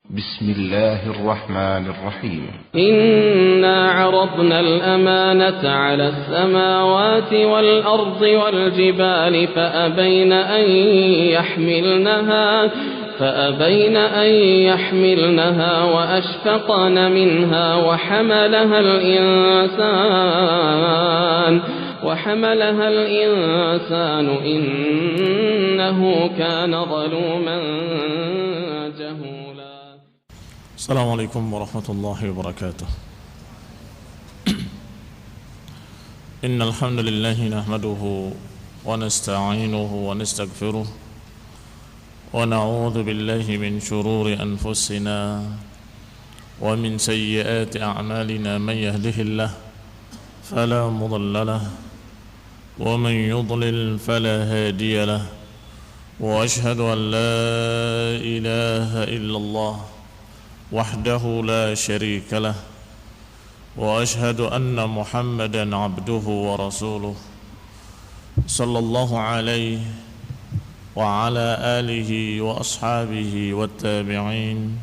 بسم الله الرحمن الرحيم إنا عرضنا الأمانة على السماوات والأرض والجبال فأبين أن يحملنها وأشفقن منها وحملها الإنسان إنه كان ظلوما جهولا. السلام عليكم ورحمة الله وبركاته. إن الحمد لله نحمده ونستعينه ونستغفره ونعوذ بالله من شرور أنفسنا ومن سيئات أعمالنا. من يهده الله فلا مضل له ومن يضلل فلا هادي له، وأشهد أن لا إله إلا الله وحده لا شريك له، وأشهد أن محمدا عبده ورسوله صلى الله عليه وعلى آله وأصحابه والتابعين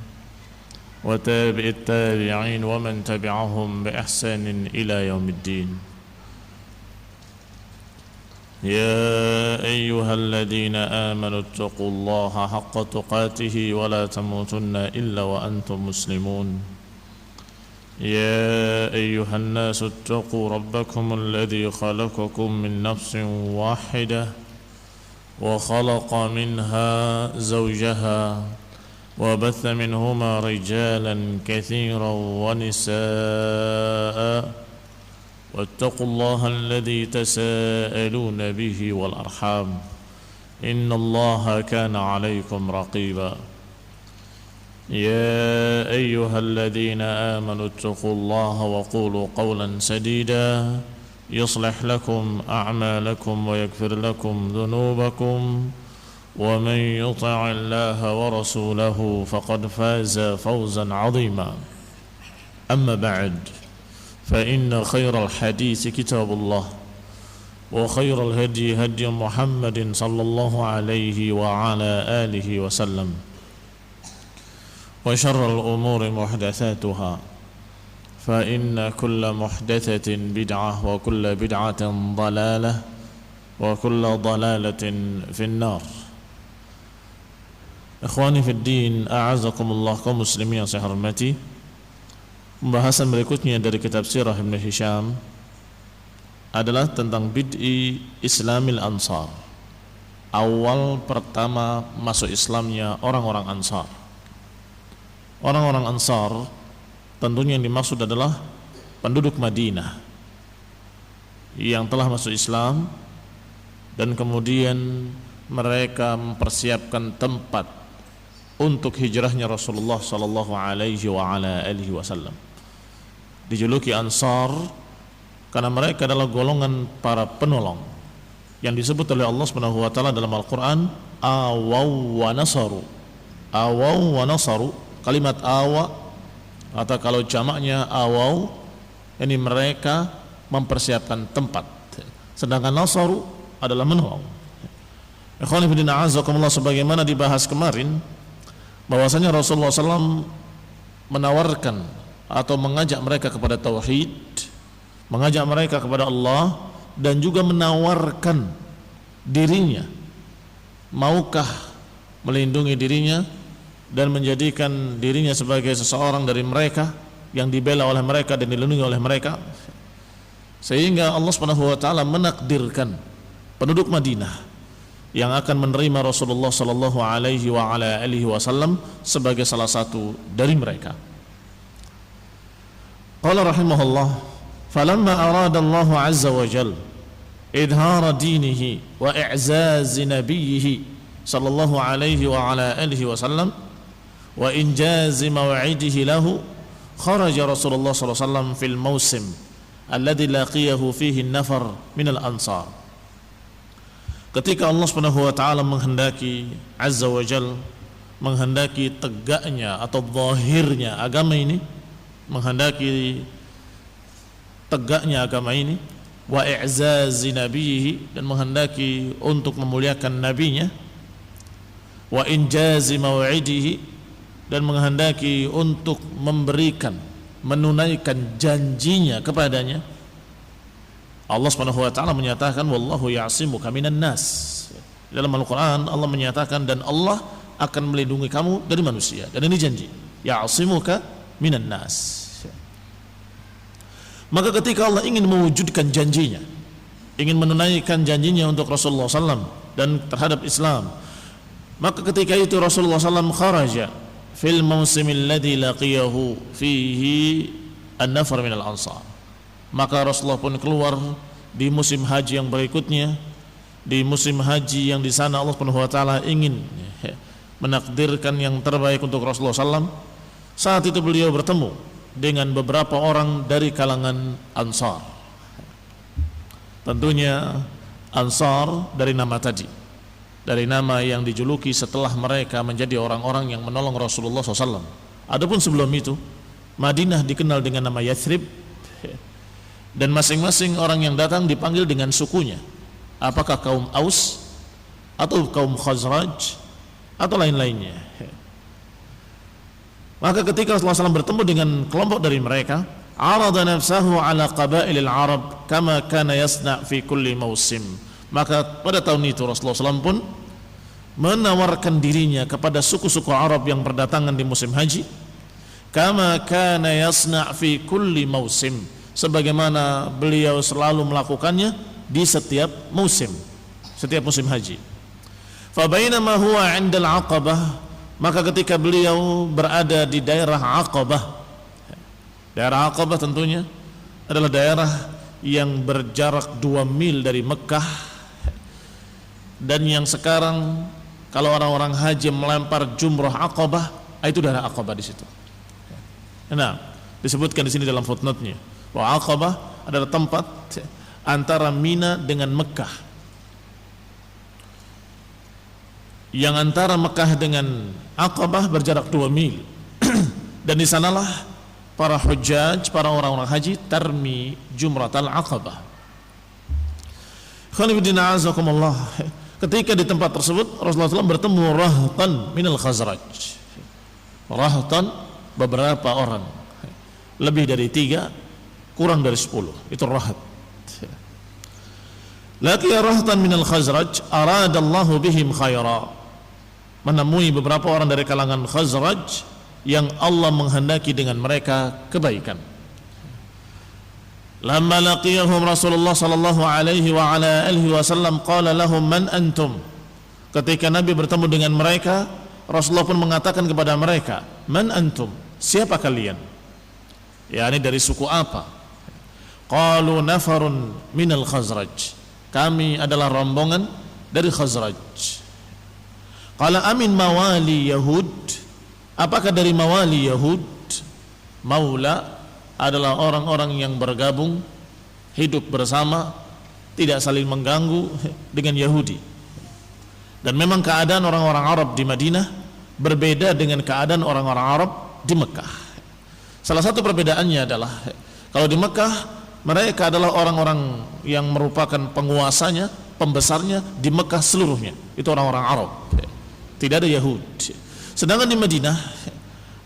وتابع التابعين ومن تبعهم بإحسان إلى يوم الدين. يا أيها الذين آمنوا اتقوا الله حق تقاته ولا تموتن إلا وأنتم مسلمون. يا أيها الناس اتقوا ربكم الذي خلقكم من نفس واحدة وخلق منها زوجها وبث منهما رجالا كثيرا ونساء، واتقوا الله الذي تساءلون به والأرحام إن الله كان عليكم رقيبا. يا أيها الذين آمنوا اتقوا الله وقولوا قولا سديدا يصلح لكم أعمالكم ويغفر لكم ذنوبكم، ومن يطع الله ورسوله فقد فاز فوزا عظيما. أما بعد، فإن خير الحديث كتاب الله، وخير الهدي هدي محمد صلى الله عليه وعلى آله وسلم، وشر الأمور محدثاتها، فإن كل محدثة بدعة وكل بدعة ضلالة وكل ضلالة في النار. Ikhwani fid din, a'azakumullah, kaum muslimin yang saya hormati. Pembahasan berikutnya dari kitab Sirah Ibn Hisham adalah tentang bid'i Islamil Ansar, awal pertama masuk Islamnya orang-orang Ansar. Orang-orang Ansar tentunya yang dimaksud adalah penduduk Madinah yang telah masuk Islam dan kemudian mereka mempersiapkan tempat untuk hijrahnya Rasulullah sallallahu alaihi wa ala alihi wasallam. Dijuluki Ansar karena mereka adalah golongan para penolong yang disebut oleh Allah Subhanahu wa taala dalam Al-Qur'an awaw wa nasaru. Awaw wa nasaru, kalimat awa atau kalau jamaknya awaw, ini mereka mempersiapkan tempat, sedangkan nasaru adalah menolong. Ikhwani fillah azakumullah, sebagaimana dibahas kemarin bahwasanya Rasulullah SAW menawarkan atau mengajak mereka kepada tauhid, mengajak mereka kepada Allah, dan juga menawarkan dirinya, maukah melindungi dirinya dan menjadikan dirinya sebagai seseorang dari mereka yang dibela oleh mereka dan dilindungi oleh mereka, sehingga Allah Subhanahu wa taala menakdirkan penduduk Madinah yang akan menerima Rasulullah sallallahu alaihi wa ala alihi wasallam sebagai salah satu dari mereka. Qala rahimahullah, falamma arada Allah azza wa jalla idhara dinihi wa i'zaz nabiyhi sallallahu alaihi wa ala alihi wasallam wa injaz maw'idihi lahu, kharaja Rasulullah sallallahu alaihi wasallam fil mawsim alladhi laqiyahu fihi an-nafar min al-ansar. Ketika Allah Subhanahu wa taala menghendaki azza wa jal, menghendaki tegaknya atau zahirnya agama ini, menghendaki tegaknya agama ini, wa i'zazi nabiyhi, dan menghendaki untuk memuliakan nabinya, wa injazi maw'idihi, dan menghendaki untuk memberikan, menunaikan janjinya kepadanya, Allah Subhanahu wa taala menyatakan wallahu ya'simuka minan nas. Dalam Al-Qur'an Allah menyatakan dan Allah akan melindungi kamu dari manusia, dan ini janji, ya'simuka minan nas. Maka ketika Allah ingin mewujudkan janjinya, ingin menunaikan janjinya untuk Rasulullah SAW dan terhadap Islam, maka ketika itu Rasulullah SAW kharaja fil mausimil ladzi laqiyahu fihi an-nafar minal ansar. Maka Rasulullah pun keluar di musim haji yang berikutnya, di musim haji yang di sana Allah Subhanahu wa taala ingin menakdirkan yang terbaik untuk Rasulullah SAW. Saat itu beliau bertemu dengan beberapa orang dari kalangan Ansar. Tentunya Ansar dari nama tadi, dari nama yang dijuluki setelah mereka menjadi orang-orang yang menolong Rasulullah SAW. Adapun sebelum itu Madinah dikenal dengan nama Yathrib, dan masing-masing orang yang datang dipanggil dengan sukunya, apakah kaum Aus atau kaum Khazraj atau lain-lainnya. Maka ketika Rasulullah SAW bertemu dengan kelompok dari mereka, arada nafsahu ala qabailil Arab kama kana yasna' fi kulli mausim. Maka pada tahun itu Rasulullah SAW pun menawarkan dirinya kepada suku-suku Arab yang berdatangan di musim haji, kama kana yasna' fi kulli mausim, sebagaimana beliau selalu melakukannya di setiap musim haji. Fa bainama huwa 'inda al-'Aqabah, maka ketika beliau berada di daerah Aqabah, daerah Aqabah tentunya adalah daerah yang berjarak 2 mil dari Mekah, dan yang sekarang kalau orang-orang haji melempar jumrah Aqabah, itu daerah Aqabah di situ. Nah, disebutkan di sini dalam footnote-nya bahwa Aqabah adalah tempat antara Mina dengan Mekah, yang antara Mekah dengan Aqabah berjarak 2 mil. Dan di sanalah para hujjaj, para orang-orang haji tarmi jumratal Aqabah. Khalifidina azakumullah. Ketika di tempat tersebut Rasulullah SAW bertemu rahtan minal Khazraj. Rahtan, beberapa orang, lebih dari 3, kurang dari 10, itu rahat. Laqiya rahtan minal Khazraj aradallahu bihim khaira. Menemui beberapa orang dari kalangan Khazraj yang Allah menghendaki dengan mereka kebaikan. Lamma laqiyahum Rasulullah sallallahu alaihi wa ala alihi wasallam qala lahum man antum. Ketika Nabi bertemu dengan mereka, Rasulullah pun mengatakan kepada mereka, man antum, siapa kalian? yakni dari suku apa? Qalu nafarun minal Khazraj, kami adalah rombongan dari Khazraj. Qala amin mawali Yahud, apakah dari mawali Yahud? Maula adalah orang-orang yang bergabung, hidup bersama, tidak saling mengganggu dengan Yahudi. Dan memang keadaan orang-orang Arab di Madinah berbeda dengan keadaan orang-orang Arab di Mekah. Salah satu perbedaannya adalah kalau di Mekah mereka adalah orang-orang yang merupakan penguasanya, pembesarnya di Mekah seluruhnya, itu orang-orang Arab, tidak ada Yahudi. Sedangkan di Madinah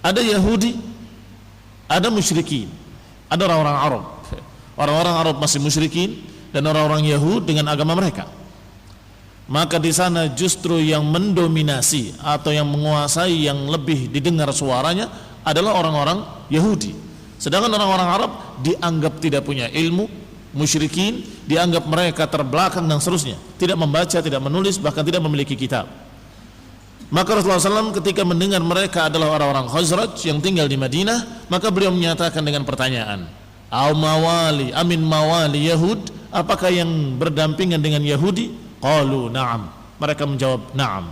ada Yahudi, ada musyrikin, ada orang-orang Arab. Orang-orang Arab masih musyrikin dan orang-orang Yahudi dengan agama mereka. Maka di sana justru yang mendominasi atau yang menguasai, yang lebih didengar suaranya adalah orang-orang Yahudi. Sedangkan orang-orang Arab dianggap tidak punya ilmu, musyrikin, dianggap mereka terbelakang dan seterusnya, tidak membaca, tidak menulis, bahkan tidak memiliki kitab. Maka Rasulullah SAW ketika mendengar mereka adalah orang-orang Khazraj yang tinggal di Madinah, maka beliau menyatakan dengan pertanyaan, "Au mawali, amin mawali Yahud, apakah yang berdampingan dengan Yahudi?" Qalu na'am, mereka menjawab na'am.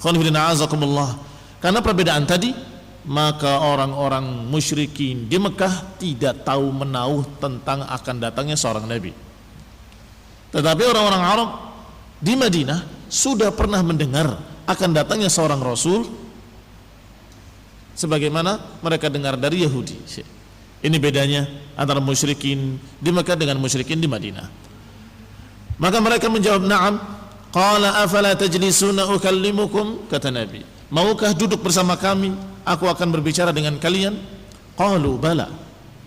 Khonifidina azakumullah. Karena perbedaan tadi, maka orang-orang musyrikin di Mekah tidak tahu menauh tentang akan datangnya seorang Nabi. Tetapi orang-orang Arab di Madinah sudah pernah mendengar akan datangnya seorang Rasul, sebagaimana mereka dengar dari Yahudi. Ini bedanya antara musyrikin di Mekah dengan musyrikin di Madinah. Maka mereka menjawab na'am. Qala afala tajlisuna ukallimukum, kata Nabi, maukah duduk bersama kami, aku akan berbicara dengan kalian? Qalu bala,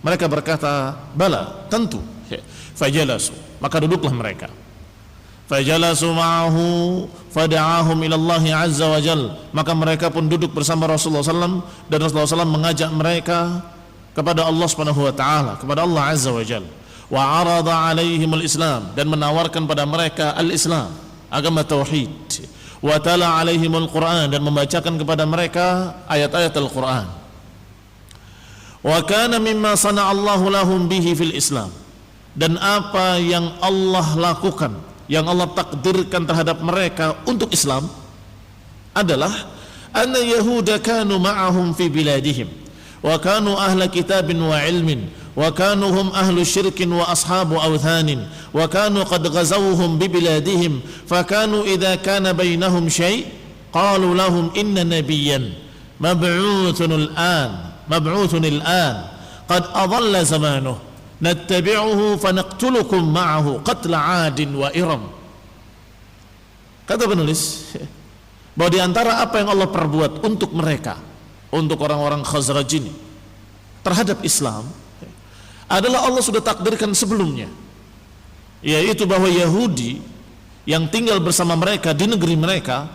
mereka berkata bala, tentu. Fajalasu, maka duduklah mereka. Fajalasu ma'ahu fada'ahum ila Allah azza wa jal, maka mereka pun duduk bersama Rasulullah SAW, dan Rasulullah SAW mengajak mereka kepada Allah Subhanahu wa taala, kepada Allah azza wa jal. Wa arada alaihimul Islam, dan menawarkan pada mereka al-Islam, agama tauhid. Wa tala alaihimul Quran, dan membacakan kepada mereka ayat-ayat Al-Quran. Wa kana mimma sana'allahu lahum bihi fil Islam, dan apa yang Allah lakukan, yang Allah takdirkan terhadap mereka untuk Islam adalah anna yahuda kanu ma'ahum fi biladihim wa kanu ahla kitabin wa ilmin wa kanu hum ahlu syirkin wa ashabu awthanin wa kanu qad ghazawhum bi biladihim fa kanu idza kana bainahum syai' qalu lahum inna nabiyyan mab'uthun al-an qad adalla zamanuhu nattabi'uhu fanaqtulukum ma'ahu qatla 'adin wa iram. Kata penulis bahwa di antara apa yang Allah perbuat untuk mereka, untuk orang-orang Khazraj ini terhadap Islam adalah Allah sudah takdirkan sebelumnya, yaitu bahwa Yahudi yang tinggal bersama mereka di negeri mereka,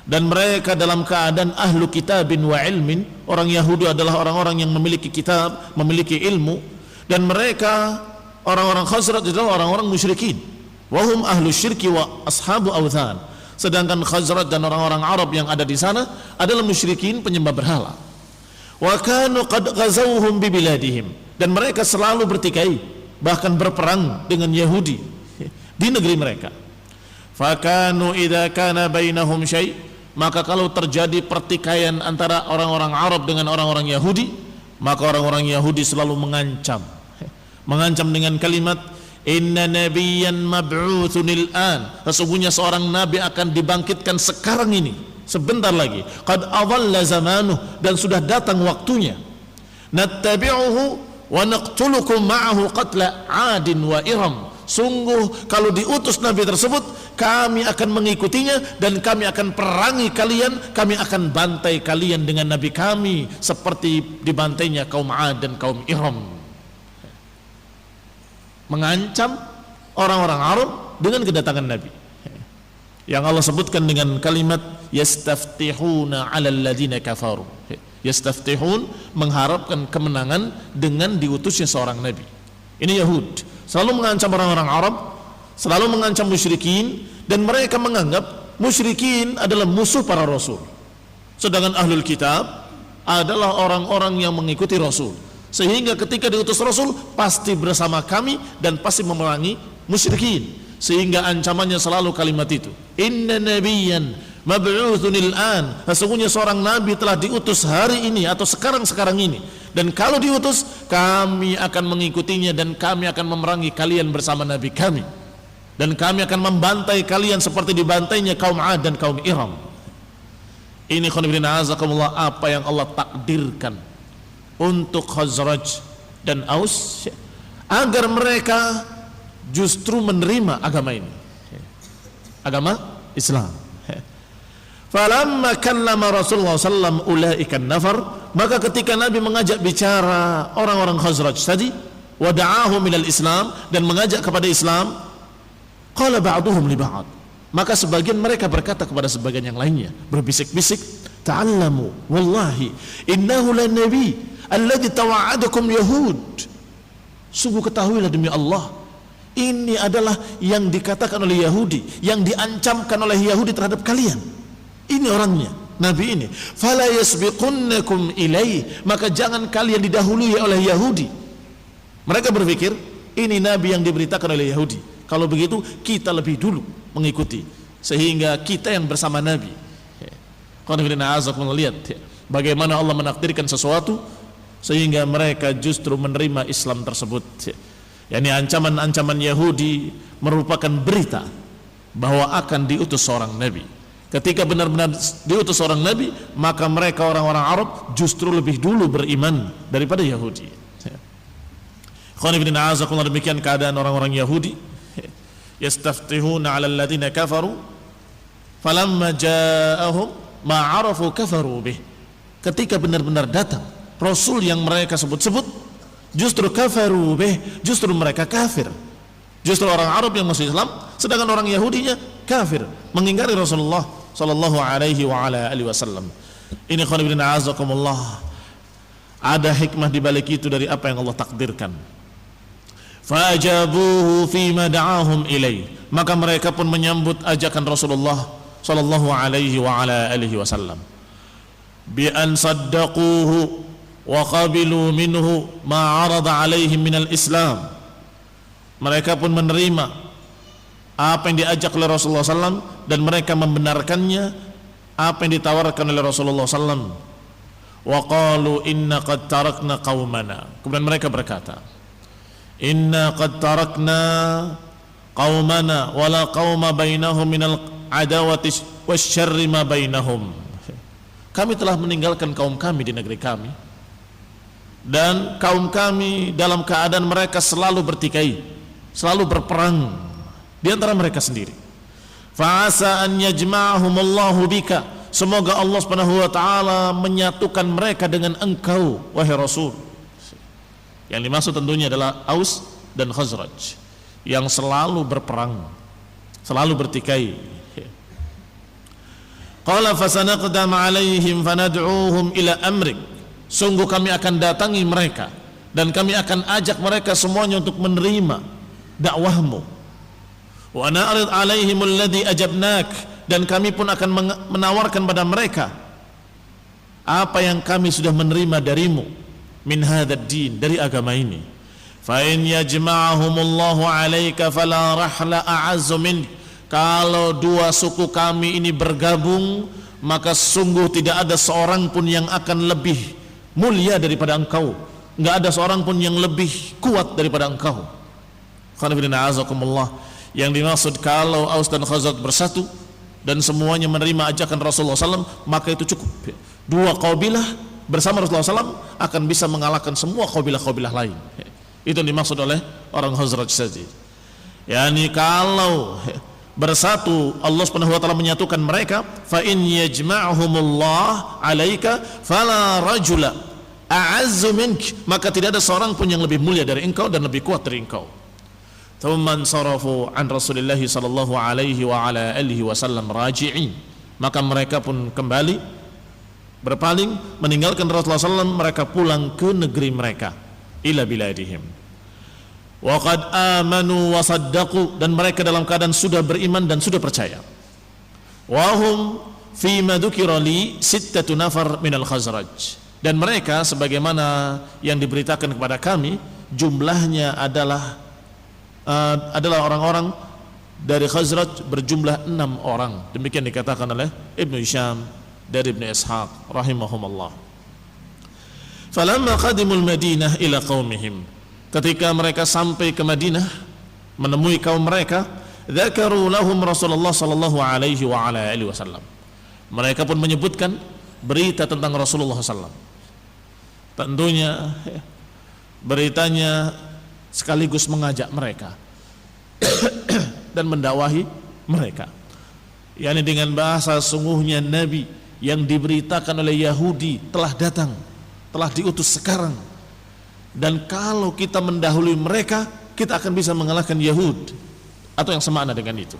dan mereka dalam keadaan ahlu kitabin wa ilmin, orang Yahudi adalah orang-orang yang memiliki kitab, memiliki ilmu, dan mereka orang-orang Khazraj adalah orang-orang musyrikin. Wahum ahlu syirki wa ashabu awthan, sedangkan Khazraj dan orang-orang Arab yang ada di sana adalah musyrikin, penyembah berhala. Wa kanu qad ghazawhum bi biladihim, dan mereka selalu bertikai, bahkan berperang dengan Yahudi di negeri mereka. Fa kanu idza kana bainahum syai', maka kalau terjadi pertikaian antara orang-orang Arab dengan orang-orang Yahudi, maka orang-orang Yahudi selalu mengancam dengan kalimat inna nabiyyan mab'utsunil an, sesungguhnya seorang nabi akan dibangkitkan sekarang ini, sebentar lagi. Qad adalla zamanuh, dan sudah datang waktunya. Nattabi'uhu wa naqtulukum ma'ahu qatla 'adin wa iram, sungguh kalau diutus nabi tersebut kami akan mengikutinya, dan kami akan perangi kalian, kami akan bantai kalian dengan nabi kami seperti dibantainya kaum 'Ad dan kaum Iram. Mengancam orang-orang Arab dengan kedatangan nabi, yang Allah sebutkan dengan kalimat yastaftihuna 'alal ladzina kafaru. Yastaftihun, mengharapkan kemenangan dengan diutusnya seorang nabi. Ini Yahud selalu mengancam orang-orang Arab, selalu mengancam musyrikin, dan mereka menganggap musyrikin adalah musuh para rasul, sedangkan ahlul kitab adalah orang-orang yang mengikuti rasul, sehingga ketika diutus rasul pasti bersama kami dan pasti memerangi musyrikin, sehingga ancamannya selalu kalimat itu, inna nabiyyan mab'utsunil an, sesungguhnya seorang nabi telah diutus hari ini atau sekarang ini, dan kalau diutus kami akan mengikutinya, dan kami akan memerangi kalian bersama nabi kami, dan kami akan membantai kalian seperti dibantainya kaum 'Ad dan kaum Iram. Ini khonibina azakumullah apa yang Allah takdirkan untuk Khazraj dan Aus, agar mereka justru menerima agama ini, agama Islam. Falamma kallama Rasulullah sallallahu ulaika nafar, maka ketika Nabi mengajak bicara orang-orang Khazraj tadi, wada'ahum ilal Islam, dan mengajak kepada Islam, qala ba'duhum li ba'd, maka sebagian mereka berkata kepada sebagian yang lainnya, berbisik-bisik, ta'allamu wallahi innahu la nabi alladhi tawa'adakum yahud, sungguh ketahuilah demi Allah, ini adalah yang dikatakan oleh Yahudi, yang diancamkan oleh Yahudi terhadap kalian. Ini orangnya, nabi ini. Fala yasbiqunnakum ilaih, maka jangan kalian didahului oleh Yahudi. Mereka berpikir ini nabi yang diberitakan oleh Yahudi, kalau begitu kita lebih dulu mengikuti, sehingga kita yang bersama nabi. Lihat bagaimana Allah menakdirkan sesuatu sehingga mereka justru menerima Islam tersebut. Yani ancaman-ancaman Yahudi merupakan berita bahwa akan diutus seorang nabi. Ketika benar-benar diutus seorang nabi, maka mereka orang-orang Arab justru lebih dulu beriman daripada Yahudi. Demikian keadaan orang-orang Yahudi. Yastaftihuna 'alal ladzina kafaru falamma ja'ahum ma'arafu kafaru bih. Ketika benar-benar datang Rasul yang mereka sebut-sebut, justru kafaru bih, justru mereka kafir. Justru orang Arab yang masuk Islam, sedangkan orang Yahudinya kafir, mengingkari Rasulullah sallallahu alaihi wa ala alihi wasallam. Ini khonibin a'azakumullah. Ada hikmah di balik itu dari apa yang Allah takdirkan. Fajabuhu fima da'ahum ilai. Maka mereka pun menyambut ajakan Rasulullah sallallahu alaihi wa ala alihi wasallam. Bi an saddaquhu wa qabilu minhu ma 'arada alaihim minal Islam. Mereka pun menerima apa yang diajak oleh Rasulullah SAW dan mereka membenarkannya apa yang ditawarkan oleh Rasulullah SAW. Wa qalu inna qad tarakna qaumana. Kemudian mereka berkata, inna qad tarakna qaumana wala qauma bainahum minal adawati wasyarri ma bainahum. Kami telah meninggalkan kaum kami di negeri kami, dan kaum kami dalam keadaan mereka selalu bertikai, selalu berperang di antara mereka sendiri. Fa'asa an yajma'ahumullahu bika. Semoga Allah Subhanahu wa taala menyatukan mereka dengan engkau wahai Rasul. Yang dimaksud tentunya adalah Aus dan Khazraj yang selalu berperang, selalu bertikai. Qala fasanaqdam 'alaihim fanad'uuhum ila amrik. Sungguh kami akan datangi mereka dan kami akan ajak mereka semuanya untuk menerima dakwahmu. Wa na'rid 'alaihim alladhi ajabnak. Dan kami pun akan menawarkan pada mereka apa yang kami sudah menerima darimu min hadzal din, dari agama ini. Fa in yajma'ahumullahu 'alaika fala rahla a'azzu min. Kalau dua suku kami ini bergabung, maka sungguh tidak ada seorang pun yang akan lebih mulia daripada engkau, enggak ada seorang pun yang lebih kuat daripada engkau. Khonibina azakumullah. Yang dimaksud kalau Aus dan Khazraj bersatu dan semuanya menerima ajakan Rasulullah SAW, maka itu cukup. Dua kabilah bersama Rasulullah SAW akan bisa mengalahkan semua kabilah-kabilah lain. Itu yang dimaksud oleh orang Khazraj saja. Yani kalau bersatu Allah Subhanahu wa taala menyatukan mereka, fa in yajma'humullah 'alaika fala rajula a'azzu mink. Maka tidak ada seorang pun yang lebih mulia dari engkau dan lebih kuat dari engkau. Thumman sarafu an Rasulillah sallallahu alaihi wa ala alihi wasallam raji'in. Maka mereka pun kembali berpaling meninggalkan Rasulullah SAW. Mereka pulang ke negeri mereka, ila biladihim. Wa qad amanu wa saddaqu. Dan mereka dalam keadaan sudah beriman dan sudah percaya. Wa hum fi ma dzukira li sittatu nafar minal Khazraj. Dan mereka sebagaimana yang diberitakan kepada kami, jumlahnya adalah orang-orang dari Khazraj berjumlah 6 orang. Demikian dikatakan oleh Ibnu Hisham dari Ibnu Ishaq rahimahumullah. Falamma qadimul Madinah ila qaumihim. Ketika mereka sampai ke Madinah menemui kaum mereka, dzakaru lahum Rasulullah sallallahu alaihi wa ala alihi wasallam. Mereka pun menyebutkan berita tentang Rasulullah sallallahu. Tentunya beritanya sekaligus mengajak mereka dan mendakwahi mereka. Yani dengan bahasa sungguhnya Nabi yang diberitakan oleh Yahudi telah datang, telah diutus sekarang. Dan kalau kita mendahului mereka, kita akan bisa mengalahkan Yahud atau yang semakna dengan itu.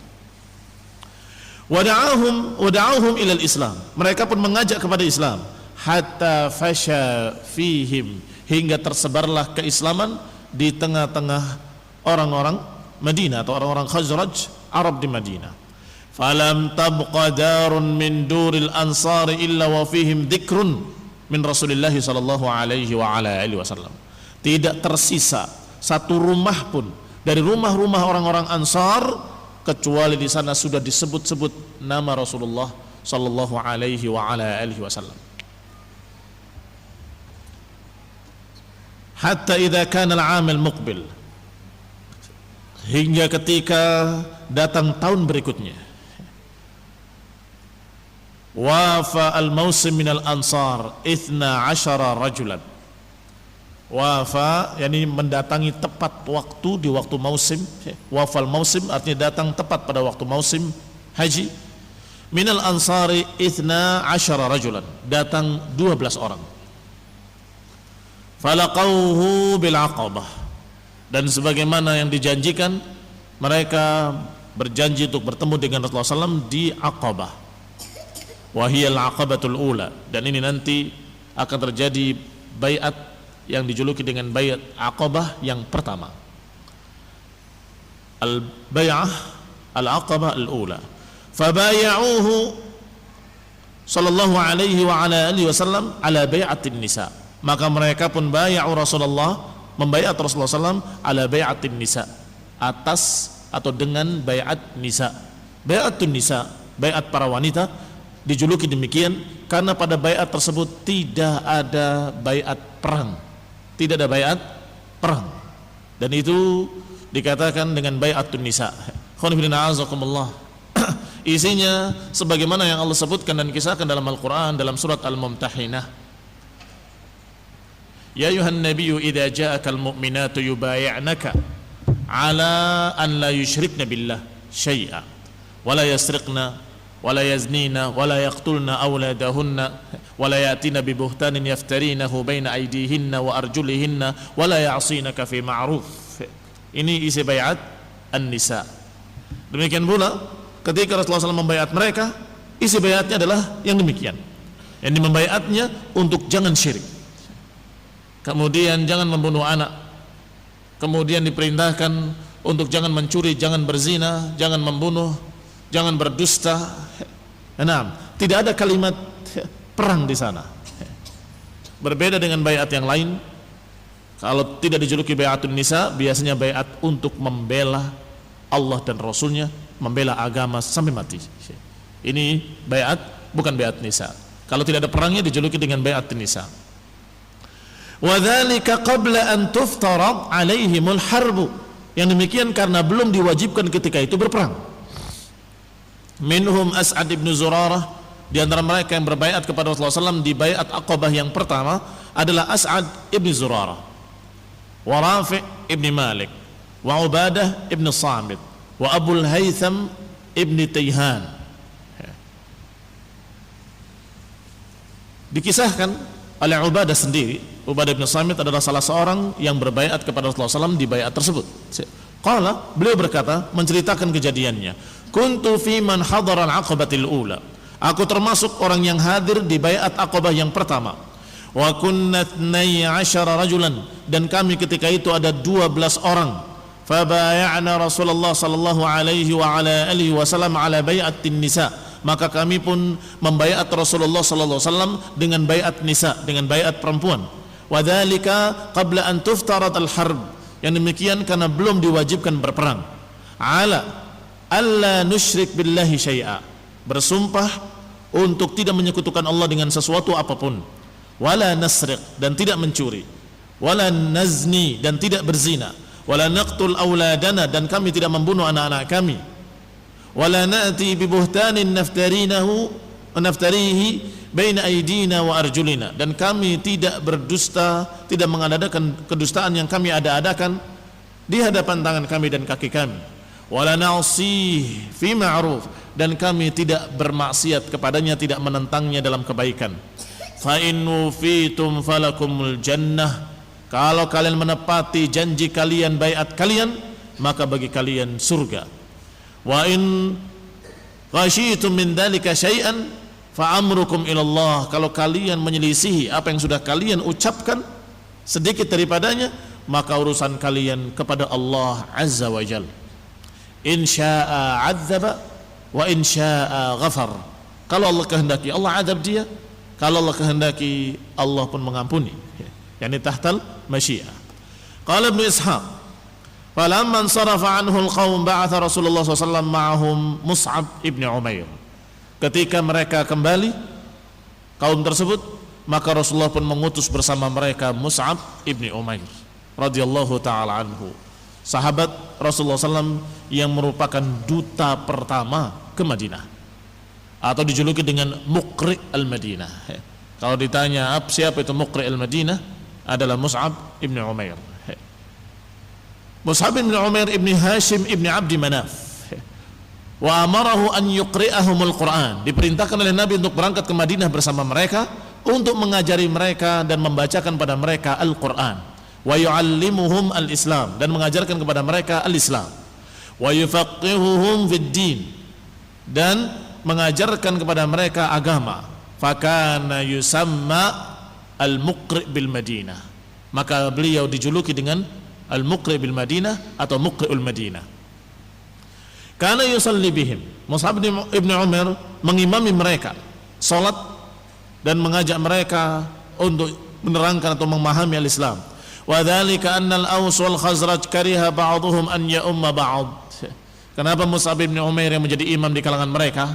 Wada'ahum ilal Islam. Mereka pun mengajak kepada Islam. Hatta fasha fihim. Hingga tersebarlah keislaman di tengah-tengah orang-orang Madinah atau orang-orang Khazraj, Arab di Madinah. Falam tabqa darun min duril ansari illa wa fihim dzikrun min Rasulillah sallallahu alaihi wa ala alihi wasallam. Tidak tersisa satu rumah pun dari rumah-rumah orang-orang Ansar kecuali di sana sudah disebut-sebut nama Rasulullah sallallahu alaihi wa ala alihi wasallam. Hatta idza kana al-'am al-muqbil, hingga ketika datang tahun berikutnya, wafa al-mausim min al-ansar 12 rajulan. Wafa yakni mendatangi tepat waktu di waktu musim. Wafal musim artinya datang tepat pada waktu musim haji. Minal ansari 12 rajulan, datang 12 orang. Falaqauhu bil aqabah, dan sebagaimana yang dijanjikan, mereka berjanji untuk bertemu dengan Rasulullah SAW di Aqabah. Wahiyal aqabatul ula, dan ini nanti akan terjadi baiat yang dijuluki dengan baiat Aqabah yang pertama. Al-bai'ah al-aqabah al-ula. Fabaya'uhu sallallahu alaihi wa ala alihi wasallam ala bai'atin nisa. Maka mereka pun bay'u Rasulullah, membaiat Rasulullah SAW ala bai'atin nisa, atas atau dengan bai'at nisa. Bai'atun nisa, bai'at para wanita, dijuluki demikian karena pada bai'at tersebut tidak ada bai'at perang. Tidak ada bai'at perang. Dan itu dikatakan dengan bai'atun nisa. Khonifidina azakumullah. Isinya sebagaimana yang Allah sebutkan dan kisahkan dalam Al-Quran dalam surat Al-Mumtahinah. Ya ayuhan nabiyyu idza ja'akal mu'minatu yubayi'naka ala an la yushrikna billah syai'a wa la yasriqna wa la yaznina wa la yaqtulna awladahunna wa la yatina bi buhtanin yaftarinahu baina aydihinna wa arjulihinna wa la ya'sinaka fi ma'ruf. Ini isi bai'at an-nisa. Demikian pula ketika Rasulullah SAW membaiat mereka, isi baiatnya adalah yang demikian. Yang membaiatnya untuk jangan syirik, kemudian jangan membunuh anak, kemudian diperintahkan untuk jangan mencuri, jangan berzina, jangan membunuh, jangan berdusta. Tidak ada kalimat perang di sana. Berbeda dengan baiat yang lain. Kalau tidak dijuluki baiatun nisa, biasanya baiat untuk membela Allah dan Rasulnya, membela agama sampai mati. Ini baiat, bukan baiat nisa. Kalau tidak ada perangnya dijuluki dengan baiat nisa. Wa dzalika qabla an tuftarad alaihimul harbu. Yang demikian karena belum diwajibkan ketika itu berperang. Minhum As'ad ibn Zurarah, di antara mereka yang berbaiat kepada Rasulullah SAW di baiat Aqabah yang pertama adalah As'ad ibn Zurarah, wa Rafi' ibn Malik, wa Ubadah ibn Samit, wa Abul Haytham ibn Tayhan. Dikisahkan oleh Ubadah sendiri, Ubadah ibn Samit adalah salah seorang yang berbaiat kepada Rasulullah SAW di baiat tersebut. Qala, beliau berkata, menceritakan kejadiannya, kuntu fi man hadara al-aqabatil ula, aku termasuk orang yang hadir di baiat Aqabah yang pertama. Wa kunna 12 rajulan, dan kami ketika itu ada 12 orang. Fabaya'na Rasulullah sallallahu alaihi wa ala alihi wasallam ala bai'atin nisa, maka kami pun membaiat Rasulullah sallallahu alaihi wasallam dengan baiat nisa, dengan baiat perempuan. Wa dzalika qabla an tuftarat al-harb, yang demikian karena belum diwajibkan berperang. Ala alla nusyrik billahi syai'a, bersumpah untuk tidak menyekutukan Allah dengan sesuatu apapun. Wala nasriq, dan tidak mencuri. Wala nazni, dan tidak berzina. Wala naqtul auladana, dan kami tidak membunuh anak-anak kami. Wala na'ti bi buhtanin naftarihi baina aydina wa arjulina, dan kami tidak berdusta, tidak mengadakan kedustaan yang kami ada-adakan di hadapan tangan kami dan kaki kami. Wala na'si fi ma'ruf, dan kami tidak bermaksiat kepadanya, tidak menentangnya dalam kebaikan. Fa in wufitum falakumul jannah, kalau kalian menepati janji kalian, baiat kalian, maka bagi kalian surga. Wa in khasyitum min dzalika syai'an fa amrukum ila Allah, kalau kalian menyelisihi apa yang sudah kalian ucapkan sedikit daripadanya, maka urusan kalian kepada Allah azza wa jalla. In syaa'a 'adzaba wa in syaa'a ghafar, kalau Allah kehendaki Allah azab dia, kalau Allah kehendaki Allah pun mengampuni. Yani tahtal masyiah. Qala Ibnu Ishaq, falamma ansarafa anhu al-qaum ba'atha Rasulullah SAW ma'ahum Mus'ab ibn Umair. Ketika mereka kembali kaum tersebut, maka Rasulullah pun mengutus bersama mereka Mus'ab ibn Umair radhiyallahu taala anhu, sahabat Rasulullah SAW yang merupakan duta pertama ke Madinah, atau dijuluki dengan Muqri al-Madinah. Kalau ditanya siapa itu Muqri al-Madinah, adalah Mus'ab ibn Umair. Mus'ab ibn Umair ibn Hashim ibn Abdi Manaf, Wa amarahu an yuqri'ahumul Qur'an. Diperintahkan oleh Nabi untuk berangkat ke Madinah bersama mereka untuk mengajari mereka dan membacakan pada mereka Al-Qur'an. Wa yu'allimuhum al-Islam, dan mengajarkan kepada mereka al-Islam. Wa yufaqihuhum fid din, dan mengajarkan kepada mereka agama. Fakana yusamma al-muqri' bil Madinah. Maka beliau dijuluki dengan al-muqri' bil Madinah atau muqri'ul Madinah. Kana yusalli bihim. Mus'ab ibn Umair mengimami mereka salat dan mengajak mereka untuk menerangkan atau memahami al-Islam. Wa dzalika anna al-Aws wal Khazraj kariha ba'dhum an ya'umma ba'd. Kenapa Mus'ab ibn Umair yang menjadi imam di kalangan mereka?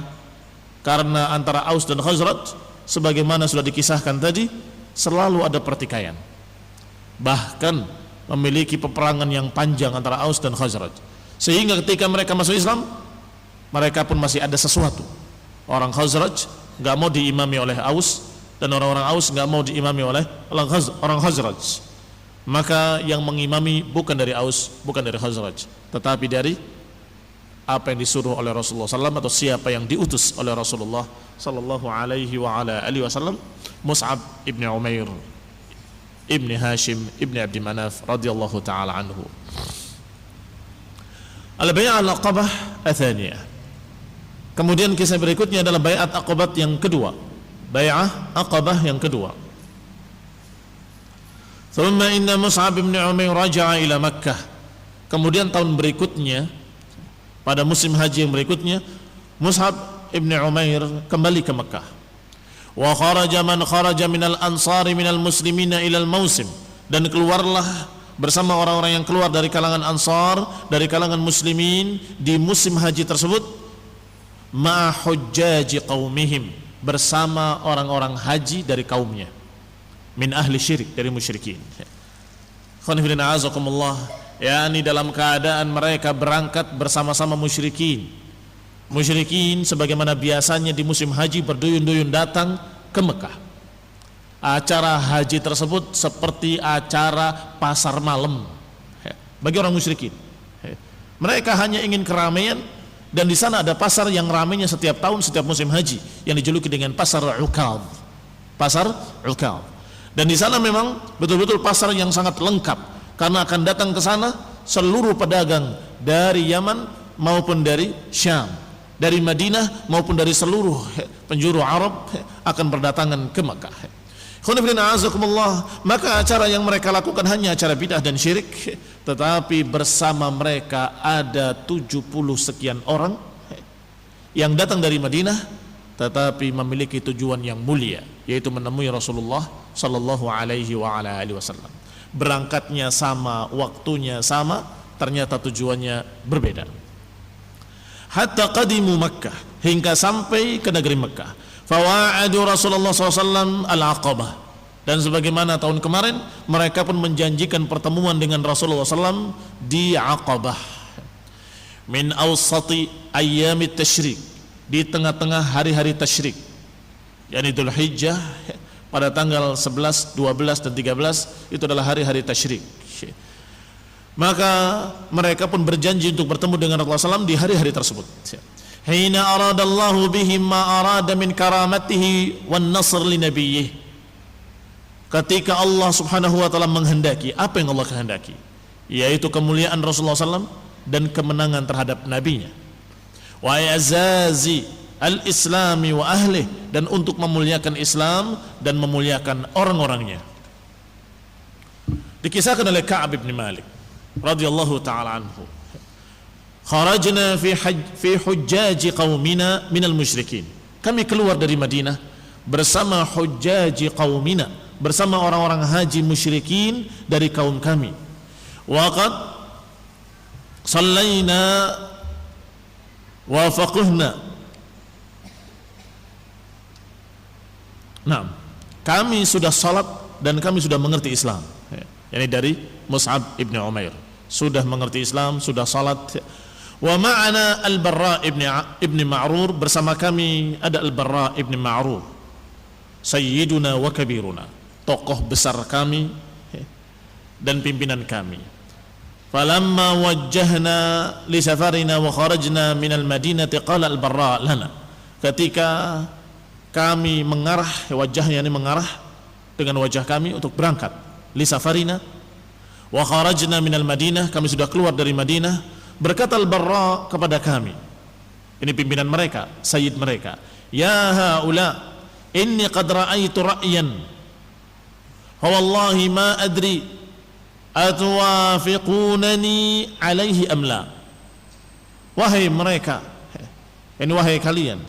Karena antara Aus dan Khazraj, sebagaimana sudah dikisahkan tadi, selalu ada pertikaian. Bahkan memiliki peperangan yang panjang antara Aus dan Khazraj. Sehingga ketika mereka masuk Islam, mereka pun masih ada sesuatu. Orang Khazraj nggak mau diimami oleh Aus, dan orang-orang Aus nggak mau diimami oleh orang Khazraj. Maka yang mengimami bukan dari Aus, bukan dari Khazraj, tetapi dari apa yang disuruh oleh Rasulullah SAW, atau siapa yang diutus oleh Rasulullah sallallahu alaihi wa ala alihi wasallam, Mus'ab ibn Umair ibn Hashim ibn Abdi Manaf radhiyallahu taala anhu. Al-Bai'ah al-Aqabah ats-tsaniyah. Kemudian kisah berikutnya adalah Bai'at Aqabah yang kedua. Bai'ah Aqabah yang kedua. Thumma inna Mus'ab ibn Umair raja'a ila Makkah. Kemudian tahun berikutnya, pada musim haji yang berikutnya, Mus'ab ibn Umair kembali ke Mekah. Wa kharaja man kharaja minal ansari minal muslimina ilal mausim, dan keluarlah bersama orang-orang yang keluar dari kalangan Ansar, dari kalangan muslimin di musim haji tersebut, ma'a hujjaji qaumihim, bersama orang-orang haji dari kaumnya, min ahli syirik, dari musyrikin. Khonifidina azakumullah, yakni dalam keadaan mereka berangkat bersama-sama musyrikin. Musyrikin sebagaimana biasanya di musim haji berduyun-duyun datang ke Mekah. Acara haji tersebut seperti acara pasar malam bagi orang musyrikin. Mereka hanya ingin keramaian, dan di sana ada pasar yang ramainya setiap tahun, setiap musim haji, yang dijuluki dengan pasar Ukadh. Pasar Ukadh. Dan di sana memang betul-betul pasar yang sangat lengkap, karena akan datang ke sana seluruh pedagang dari Yaman maupun dari Syam, dari Madinah maupun dari seluruh penjuru Arab akan berdatangan ke Makkah. Maka acara yang mereka lakukan hanya acara bid'ah dan syirik, tetapi bersama mereka ada 70 sekian orang yang datang dari Madinah, tetapi memiliki tujuan yang mulia, yaitu menemui Rasulullah sallallahu alaihi wa ala alihi wasallam. Berangkatnya sama, waktunya sama, ternyata tujuannya berbeda. Hatta qadimu Makkah, hingga sampai ke negeri Makkah. Fawa'adu Rasulullah SAW al-Aqabah, dan sebagaimana tahun kemarin mereka pun menjanjikan pertemuan dengan Rasulullah SAW di Aqabah. Min awsati ayyamit tasyrik, di tengah-tengah hari-hari tasyrik, yakni Dzul Hijjah, pada tanggal 11, 12 dan 13 itu adalah hari-hari tasyrik. Maka mereka pun berjanji untuk bertemu dengan Rasulullah SAW di hari-hari tersebut. Hina aradallahu bihim ma arada min karamatihi wan nasr li nabiyyih. Ketika Allah Subhanahu wa taala menghendaki apa yang Allah kehendaki, yaitu kemuliaan Rasulullah SAW dan kemenangan terhadap nabinya. Wa yazazi al-islami wa ahlih, dan untuk memuliakan Islam dan memuliakan orang-orangnya. Dikisahkan oleh Ka'ab bin Malik radhiyallahu taala anhu, kharajna fi hujjaji qaumina minal musyrikin. Kami keluar dari Madinah bersama hujjaji qaumina, bersama orang-orang haji musyrikin dari kaum kami. Waqad sallaina wa faqihna. Nah, kami sudah salat dan kami sudah mengerti Islam. Ini dari Mus'ab ibn Umair, sudah mengerti Islam, sudah salat. Wa ma'ana al-Barra ibn Ma'rur, bersama kami ada al-Barra ibn Ma'rur, sayyiduna wa kabiruna, tokoh besar kami dan pimpinan kami. falamma wajjahna li safarina wa kharajna minal madinati qala al-Barra lana, ketika kami mengarah, wajahnya ini mengarah dengan wajah kami untuk berangkat, li safarina wa kharajna minal Madinah, kami sudah keluar dari Madinah, berkata al-Barra kepada kami, ini pimpinan mereka, sayyid mereka, ya haula inni qad ra'aitu ra'yan fa wallahi ma adri atwafiqunani alaihi am la. Wahai mereka, ini wahai kalian,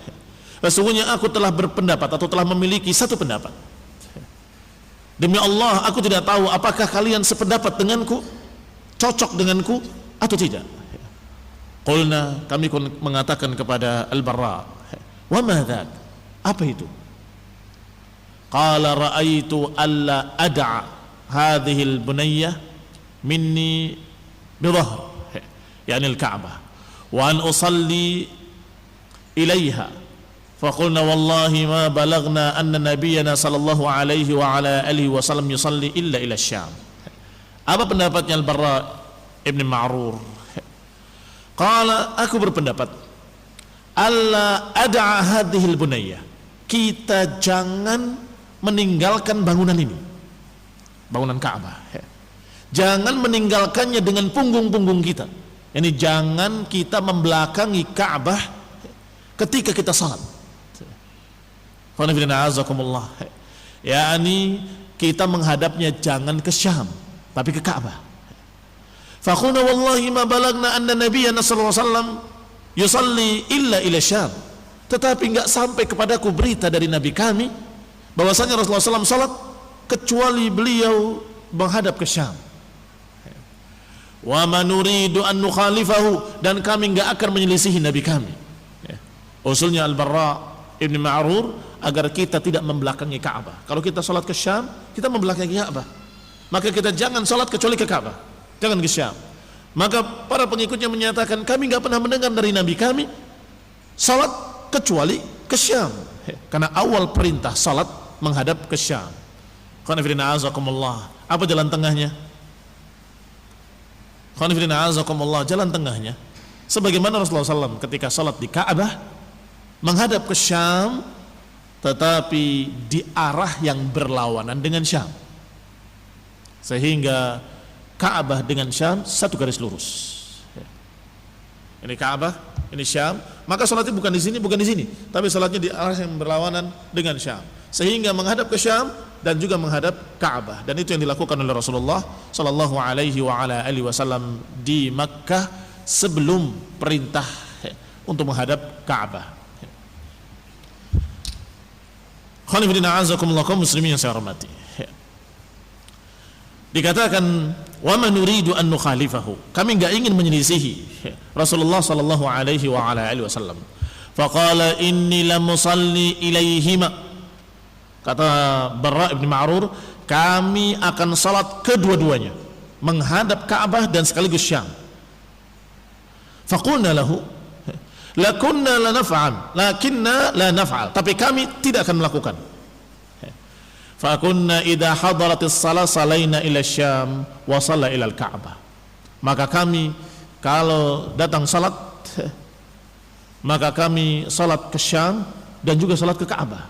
sesungguhnya aku telah berpendapat atau telah memiliki satu pendapat. Demi Allah, aku tidak tahu apakah kalian sependapat denganku, cocok denganku atau tidak. Qulna, kami mengatakan kepada al-Barra, wa ma dzak, apa itu? Qala ra'aitu alla ad'a hadhihi al-bunayyah minni bidhahr, yani al-Ka'bah, wa an usalli ilaiha. Faqulna wallahi ma balagna anna nabiyyana sallallahu alaihi wa ala alihi wasallam yusalli illa ila Syam. Apa pendapatnya al-Barra ibn Ma'rur? Qala, aku berpendapat alla ad'a hadhihi al-bunayyah, kita jangan meninggalkan bangunan ini, bangunan Ka'bah, jangan meninggalkannya dengan punggung-punggung kita. Ini jangan kita membelakangi Ka'bah ketika kita salat. yakni kita menghadapnya jangan ke Syam tapi ke Ka'bah. Faqulna wallahi ma balagna anna nabiyyana sallallahu alaihi wasallam yusalli illa ila Syam. Tetapi enggak sampai kepadaku berita dari nabi kami bahwasanya Rasulullah SAW salat kecuali beliau menghadap ke Syam. Wa ma nuridu an nukhalifahu, dan kami enggak akan menyelisihi nabi kami. Usulnya al-Barra ibn Ma'rur agar kita tidak membelakangi Ka'bah. Kalau kita salat ke Syam, kita membelakangi Ka'bah. Maka kita jangan salat kecuali ke Ka'bah, jangan ke Syam. Maka para pengikutnya menyatakan, kami enggak pernah mendengar dari nabi kami salat kecuali ke Syam, karena awal perintah salat menghadap ke Syam. Khonifidina azakumullah, apa jalan tengahnya? Khonifidina azakumullah, jalan tengahnya sebagaimana Rasulullah SAW ketika salat di Ka'bah menghadap ke Syam, tetapi di arah yang berlawanan dengan Syam, sehingga Ka'bah dengan Syam satu garis lurus. Ini Ka'bah, ini Syam, maka salatnya bukan di sini, bukan di sini, tapi salatnya di arah yang berlawanan dengan Syam, sehingga menghadap ke Syam dan juga menghadap Ka'bah. Dan itu yang dilakukan oleh Rasulullah sallallahu alaihi wa ala alihi wasallam di Makkah sebelum perintah untuk menghadap Ka'bah. Khonifidina azakumullah, kaum muslimin yang saya hormati, dikatakan wa man nuridu an nukhalifahu, kami enggak ingin menyelisihi Rasulullah sallallahu alaihi wa ala alihi wasallam. Faqala inni lam usalli ilaihima, kata Barra ibn Ma'rur, kami akan salat kedua-duanya, menghadap Ka'bah dan sekaligus Syam. Faqulna lahu lakunna la naf'al lakinna la naf'al, tapi kami tidak akan melakukan. Fa kunna idza hadaratis shalah salaina ila Syam wa shalla ila al-Ka'bah, maka kami kalau datang salat maka kami salat ke Syam dan juga salat ke Ka'bah.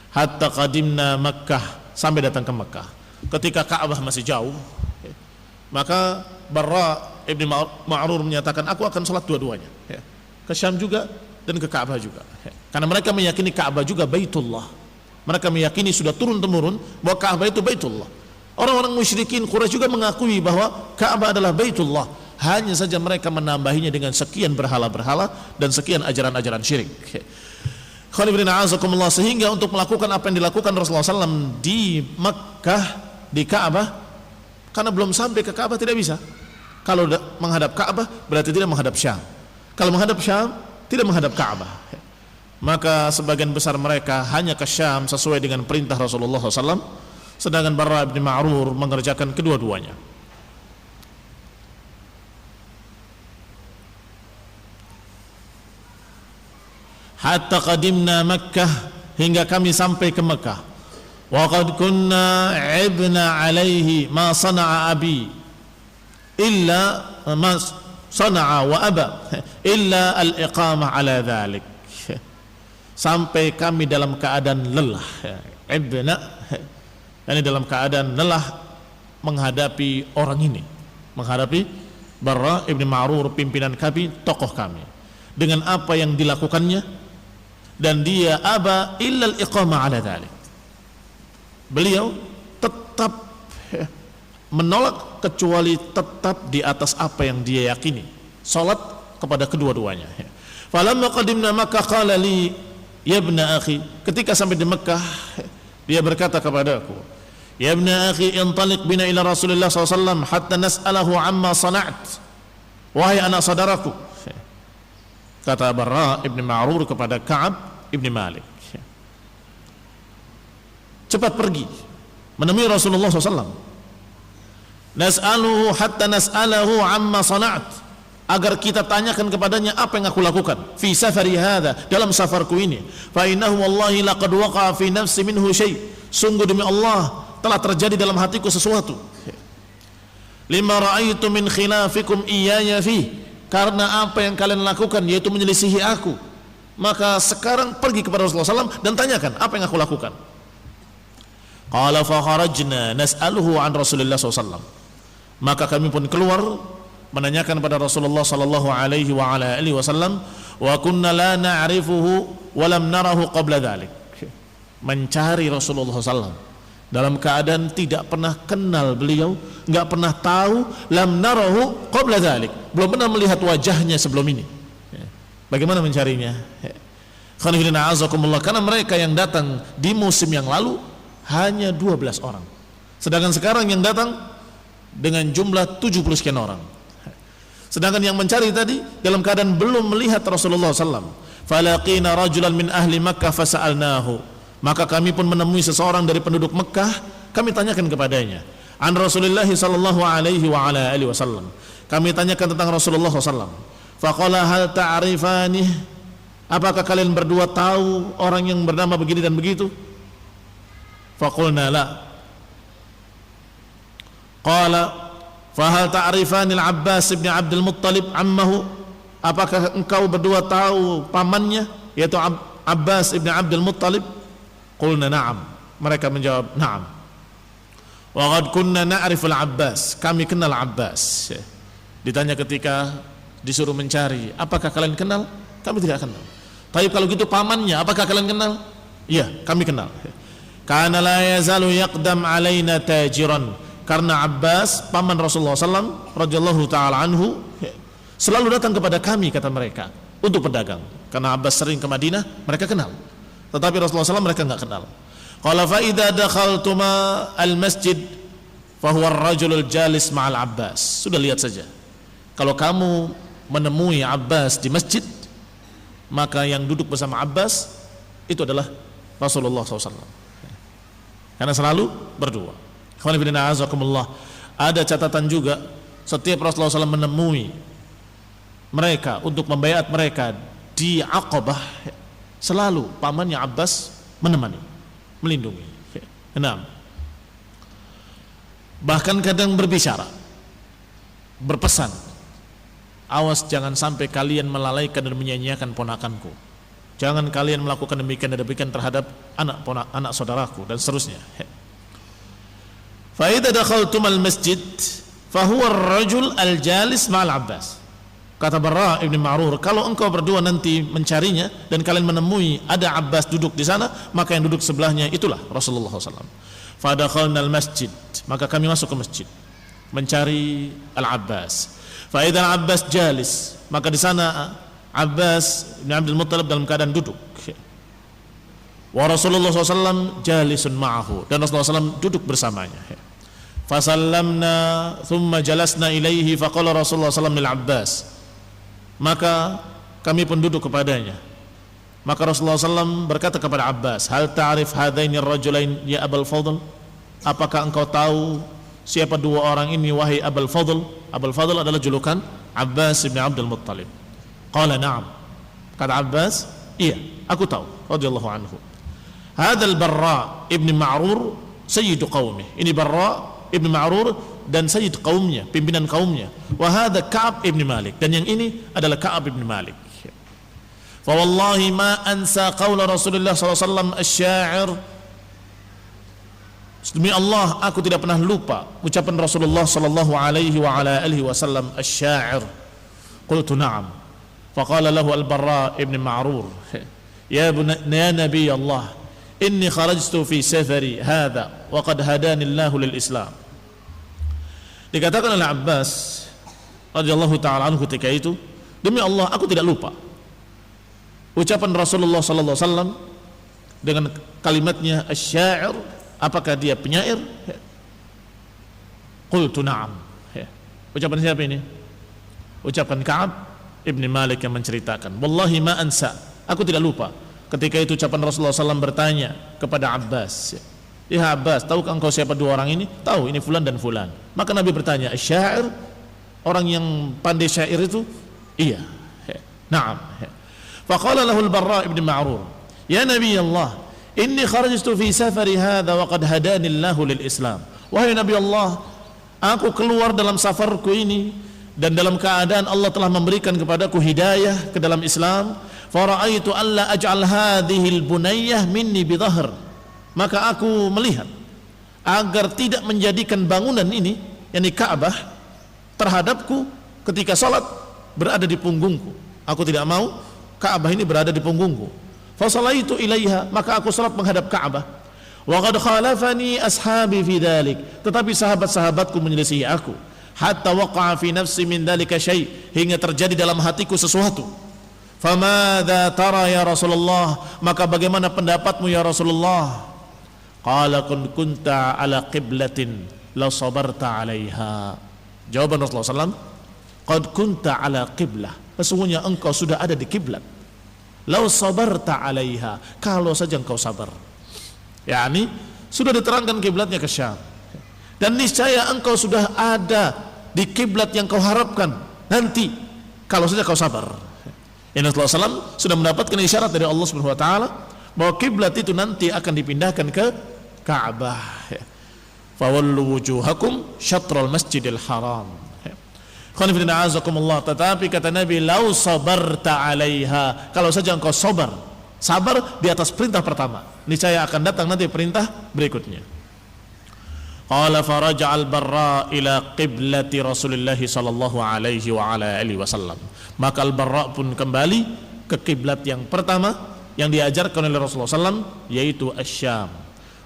Hatta qadimna Makkah, sampai datang ke Makkah. Ketika Ka'bah masih jauh, maka Barra ibn Ma'rur menyatakan, aku akan salat dua-duanya, ke Syam juga dan ke Ka'bah juga, karena mereka meyakini Ka'bah juga Baitullah. Mereka meyakini sudah turun-temurun bahwa Ka'bah itu Baitullah. Orang-orang musyrikin Quraisy juga mengakui bahwa Ka'bah adalah Baitullah, hanya saja mereka menambahinya dengan sekian berhala-berhala dan sekian ajaran-ajaran syirik. Sehingga untuk melakukan apa yang dilakukan Rasulullah SAW di Makkah, di Ka'bah, karena belum sampai ke Ka'bah tidak bisa. Kalau menghadap Ka'bah berarti tidak menghadap Syam. Kalau menghadap Syam tidak menghadap Ka'bah. Maka sebagian besar mereka hanya ke Syam sesuai dengan perintah Rasulullah SAW, sedangkan Barra bin Ma'rur mengerjakan kedua-duanya. Hatta qadimna Makkah, hingga kami sampai ke Makkah. Wa qad kunna ibna alaihi ma sana'a abi, illa ma sana'a wa aba illa al-iqamah ala dhalik, sampai kami dalam keadaan lelah, ibna, yani dalam keadaan lelah menghadapi orang ini, menghadapi Barra ibn Ma'rur, pimpinan kami, tokoh kami, dengan apa yang dilakukannya, dan dia aba illa al-iqamah ala dhalik, beliau tetap menolak kecuali tetap di atas apa yang dia yakini, salat kepada kedua-duanya. Falamma qadimna Makkah qala li ya ibna akhi, ketika sampai di Mekah dia berkata kepadaku, ya ibna akhi intaliq bina ila Rasulullah SAW hatta nas'alahu amma sana'at, wahai anak saudaraku, kata Barra ibn Ma'rur kepada Ka'ab ibn Malik, cepat pergi menemui Rasulullah SAW, nas'aluhu hatta nas'alahu amma sana'at, agar kita tanyakan kepadanya apa yang aku lakukan fi safari hadha, dalam safarku ini, fa innahu wallahi laqad waqa'a fi nafsi minhu syai', sungguh demi Allah telah terjadi dalam hatiku sesuatu, lima ra'aitu min khilafikum iyaya fi, karena apa yang kalian lakukan yaitu menyelisihi aku, maka sekarang pergi kepada Rasulullah SAW dan tanyakan apa yang aku lakukan. Qala fa kharajna nas'aluhu an Rasulillah SAW, maka kami pun keluar menanyakan pada Rasulullah sallallahu alaihi wa ala alihi wasallam, wa kunna la na'rifuhu wa lam narahu qabla dhalik, mencari Rasulullah SAW dalam keadaan tidak pernah kenal beliau, enggak pernah tahu, lam narahu qabla dhalik, belum pernah melihat wajahnya sebelum ini. Bagaimana mencarinya? Khonifidina azakumullah, karena mereka yang datang di musim yang lalu hanya 12 orang, sedangkan sekarang yang datang dengan jumlah 70 sekian orang. Sedangkan yang mencari tadi dalam keadaan belum melihat Rasulullah SAW. Falaqina rajulan min ahli Makkah fasa'alnahu, maka kami pun menemui seseorang dari penduduk Mekah, kami tanyakan kepadanya an Rasulullah sallallahu alaihi wa ala alihi wasallam, kami tanyakan tentang Rasulullah SAW. Faqala hal ta'rifani, apakah kalian berdua tahu orang yang bernama begini dan begitu? Faqulna la. Qala fahal ta'rifani al-Abbas ibn Abdul Muttalib ammahu, apakah engkau berdua tahu pamannya yaitu Abbas ibn Abdul Muttalib? Qulna na'am, mereka menjawab na'am. Wa qad kunna na'riful Abbas, kami kenal Abbas. Ditanya ketika disuruh mencari, apakah kalian kenal? Kami tidak kenal. Tapi kalau gitu pamannya, apakah kalian kenal? Iya, kami kenal. Kana la yazalu yaqdam alaina tajiran, karena Abbas paman Rasulullah SAW radhiyallahu taala anhu selalu datang kepada kami, kata mereka, untuk berdagang. Karena Abbas sering ke Madinah, mereka kenal. Tetapi Rasulullah SAW mereka enggak kenal. Qala fa idza dakhaltuma al-masjid fa huwa ar-rajulul jalis ma'al Abbas. Sudah lihat saja. Kalau kamu menemui Abbas di masjid, maka yang duduk bersama Abbas itu adalah Rasulullah SAW. Karena selalu berdua. Khonifidina azakumullah. Ada catatan juga, setiap Rasulullah SAW menemui mereka untuk membaiat mereka di Aqabah, selalu pamannya Abbas menemani, melindungi. 6. Bahkan kadang berbicara, berpesan, awas jangan sampai kalian melalaikan dan menyanyiakan ponakanku, jangan kalian melakukan demikian dan demikian terhadap anak saudaraku, dan seterusnya. Fa idza dakhaltumal masjid fa huwa ar-rajul al-jalis ma'al Abbas. Kata Barra ibn Ma'rur, kalau engkau berdua nanti mencarinya dan kalian menemui ada Abbas duduk di sana, maka yang duduk sebelahnya itulah Rasulullah SAW. Fadakhalna al-masjid, maka kami masuk ke masjid mencari al-Abbas. Fa idza al-Abbas jalis, maka di sana Abbas bin Abdul Muttalib dalam keadaan duduk. Wa Rasulullah SAW jalisun ma'ahu, dan Rasulullah SAW duduk bersamanya. Fasallamna thumma jalasna ilaihi faqala Rasulullah SAW lil Abbas, maka kami pun duduk kepadanya. Maka Rasulullah SAW berkata kepada Abbas, hal ta'rif hadaini ar-rajulain ya Abul Fadl, apakah engkau tahu siapa dua orang ini wahai Abul Fadl? Abul Fadl adalah julukan Abbas bin Abdul Muttalib. Qala na'am, kata Abbas, iya aku tahu, radhiyallahu anhu. Hadzal Barra ibn Ma'rur sayyidu qaumih, ini Barra ibn Ma'rur dan sayyid kaumnya, pimpinan kaumnya. Wa hadza Ka'ab ibn Malik, dan yang ini adalah Ka'ab ibn Malik. Fa wallahi ma ansa qaula Rasulullah sallallahu alaihi wasallam asy-sya'ir. Demi Allah, aku tidak pernah lupa ucapan Rasulullah sallallahu alaihi wa ala alihi wasallam asy-sya'ir. Qultu na'am. Faqala lahu al-Barra ibn Ma'rur, ya Nabi Allah, inni kharajtu fi safari hadha wa qad hadani Allah lil Islam. Dikatakan oleh Abbas radhiyallahu taala anhu ketika itu, demi Allah aku tidak lupa ucapan Rasulullah sallallahu alaihi wasallam dengan kalimatnya asy-sya'ir. Apakah dia penyair? Qultu na'am. Ucapan siapa ini? Ucapan Ka'ab ibn Malik yang menceritakan, wallahi ma ansa, aku tidak lupa. Ketika itu ucapan Rasulullah SAW bertanya kepada Abbas, ya Abbas, tahukah engkau siapa dua orang ini? Tahu, ini fulan dan fulan. Maka Nabi bertanya, syair, orang yang pandai syair itu? Iya. Na'am. Faqala lahu al-Barra ibn Ma'rur, ya Nabi Allah, inni kharajtu fi safari hadha wa qad hadani Allahu lil Islam. Wahai Nabi Allah, aku keluar dalam safarku ini dan dalam keadaan Allah telah memberikan kepadaku hidayah ke dalam Islam. Fara'aitu alla aj'al hadhihi al-bunayyah minni bidhahr. Maka aku melihat agar tidak menjadikan bangunan ini, yakni Ka'bah, terhadapku ketika salat berada di punggungku. Aku tidak mau Ka'bah ini berada di punggungku. Fasalaitu ilaiha, maka aku salat menghadap Ka'bah. Wa qad khalafani ashabi fi dhalik, tetapi sahabat-sahabatku menyelisihi aku. Hatta waqa'a fi nafsi min dhalika syai', hingga terjadi dalam hatiku sesuatu. Famadza tara ya Rasulullah, maka bagaimana pendapatmu ya Rasulullah? Qala kun kunta ala qiblatin la sabarta 'alaiha. Jawaban Rasulullah SAW, qad kunta ala qiblah, sesungguhnya engkau sudah ada di kiblat. La sabarta 'alaiha, kalau saja engkau sabar. yakni sudah diterangkan kiblatnya ke Syam, dan niscaya engkau sudah ada di kiblat yang kau harapkan nanti kalau saja kau sabar. Yang Rasulullah SAW sudah mendapatkan isyarat dari Allah Subhanahu Wa Taala bahwa kiblat itu nanti akan dipindahkan ke Ka'bah. Fawallu wujuhakum syatral masjidil haram. Tetapi kata Nabi, lau sabarta 'alaiha, kalau saja engkau sabar di atas perintah pertama, niscaya akan datang nanti perintah berikutnya. Qala faraja al-Barra ila qiblati Rasulullah sallallahu alaihi wa ala alihi wasallam. Maka al-Barra pun kembali ke kiblat yang pertama yang diajarkan oleh Rasulullah SAW, yaitu Asy-Syam.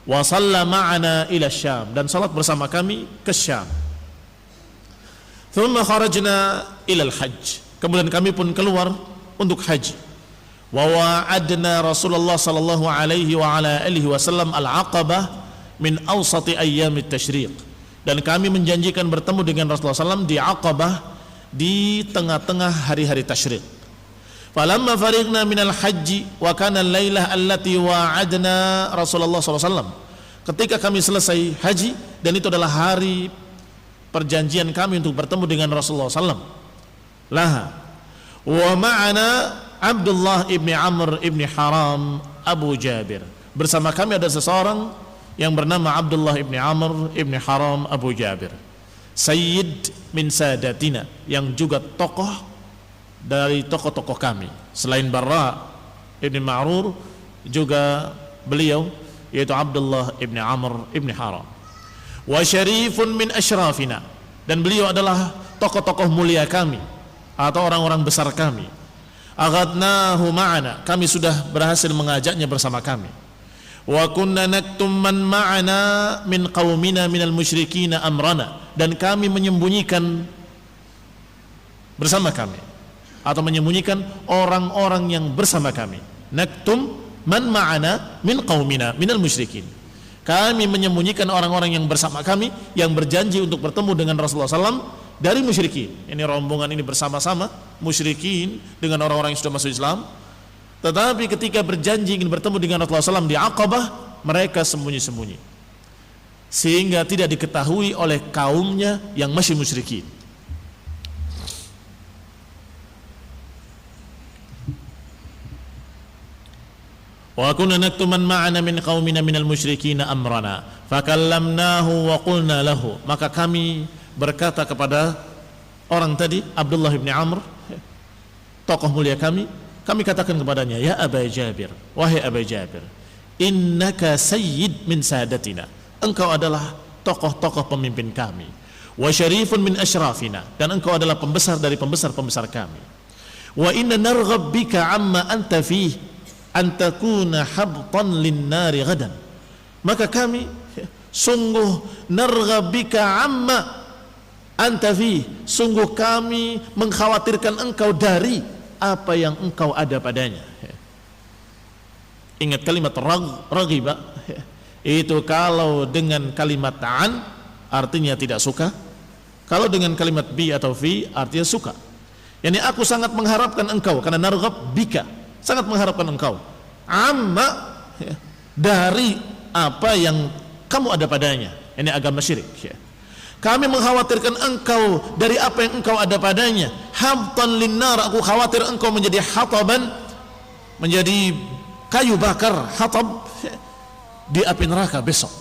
Wa shalla ma'ana ila Syam, dan salat bersama kami ke Syam. Thumma kharajna ila al-hajj, kemudian kami pun keluar untuk haji. Wa wa'adna Rasulullah sallallahu alaihi wa ala alihi wasallam al-Aqabah min awsati ayyamit tasyriq, dan kami menjanjikan bertemu dengan Rasulullah SAW di Aqabah, di tengah-tengah hari-hari tasyriq. Falamma farighna minal haji wa kana al-lailah allati wa'adna Rasulullah SAW, ketika kami selesai haji, dan itu adalah hari perjanjian kami untuk bertemu dengan Rasulullah SAW, laha wa ma'ana Abdullah ibni Amr ibni Haram Abu Jabir, bersama kami ada seseorang yang bernama Abdullah ibni Amr ibni Haram Abu Jabir, Sayyid min Sadatina, yang juga tokoh dari tokoh-tokoh kami. Selain Barra ibni Ma'rur, juga beliau yaitu Abdullah ibni Amr ibni Haram. Wa syarifun min asyrafina, dan beliau adalah tokoh-tokoh mulia kami atau orang-orang besar kami. Aghadnahu ma'ana, kami sudah berhasil mengajaknya bersama kami. Wa kunna naktum man ma'ana min qaumina minal musyrikina amrana, dan kami menyembunyikan bersama kami atau menyembunyikan orang-orang yang bersama kami. Naktum man ma'ana min qaumina minal musyrikin, kami menyembunyikan orang-orang yang bersama kami yang berjanji untuk bertemu dengan Rasulullah SAW dari musyrikin. Ini rombongan ini bersama-sama musyrikin dengan orang-orang yang sudah masuk Islam, tetapi ketika berjanji ingin bertemu dengan Rasulullah SAW di Aqabah, mereka sembunyi-sembunyi sehingga tidak diketahui oleh kaumnya yang masih musyrikin. Wa kunna naktuman ma'ana min qaumina minal musyrikin amrana fakallamnahu wa qulna lahu. Maka kami berkata kepada orang tadi, Abdullah bin Amr, tokoh mulia kami katakan kepadanya, ya Aba Jabir, wahai Aba Jabir, innaka sayyid min sadatina, engkau adalah tokoh-tokoh pemimpin kami, wa syarifun min asyrafina, dan engkau adalah pembesar dari pembesar-pembesar kami, wa inna narghab bika amma anta fih an takuna habtan linnari gadan. Maka kami sungguh narghab bika amma anta fih, sungguh kami mengkhawatirkan engkau dari apa yang engkau ada padanya. Ingat kalimat raghiba itu kalau dengan kalimat an artinya tidak suka, kalau dengan kalimat bi atau fi artinya suka. Yani aku sangat mengharapkan engkau, karena narghab bika, sangat mengharapkan engkau, amma dari apa yang kamu ada padanya. Ini agama syirik. Kami mengkhawatirkan engkau dari apa yang engkau ada padanya. Habtan linnar, aku khawatir engkau menjadi hataban, menjadi kayu bakar, hatab, di api neraka besok.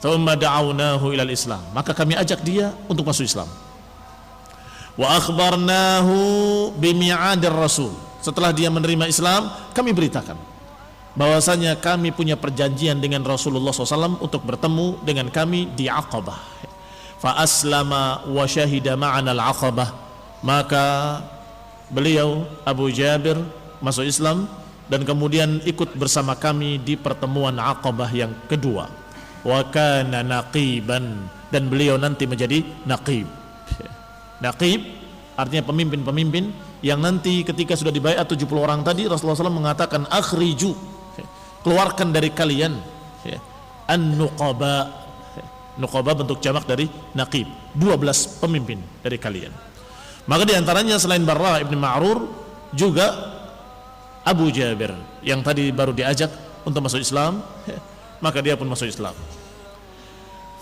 Thumma da'awnahu ilal Islam, maka kami ajak dia untuk masuk Islam. Wa akhbarnahu bimi'adir rasul, setelah dia menerima Islam kami beritakan bahwasanya kami punya perjanjian dengan Rasulullah SAW untuk bertemu dengan kami di Aqabah. Fa aslama wa syahida ma'ana al-Aqabah, maka beliau Abu Jabir masuk Islam dan kemudian ikut bersama kami di pertemuan Aqabah yang kedua. Wa kana naqiban, dan beliau nanti menjadi naqib. Naqib artinya pemimpin-pemimpin yang nanti ketika sudah dibaiat 70 orang tadi, Rasulullah SAW mengatakan akhriju, keluarkan dari kalian an-nuqaba. Nuqaba bentuk jamak dari naqib, 12 pemimpin dari kalian. Maka diantaranya selain Barra ibn Ma'rur juga Abu Jabir yang tadi baru diajak untuk masuk Islam, maka dia pun masuk Islam.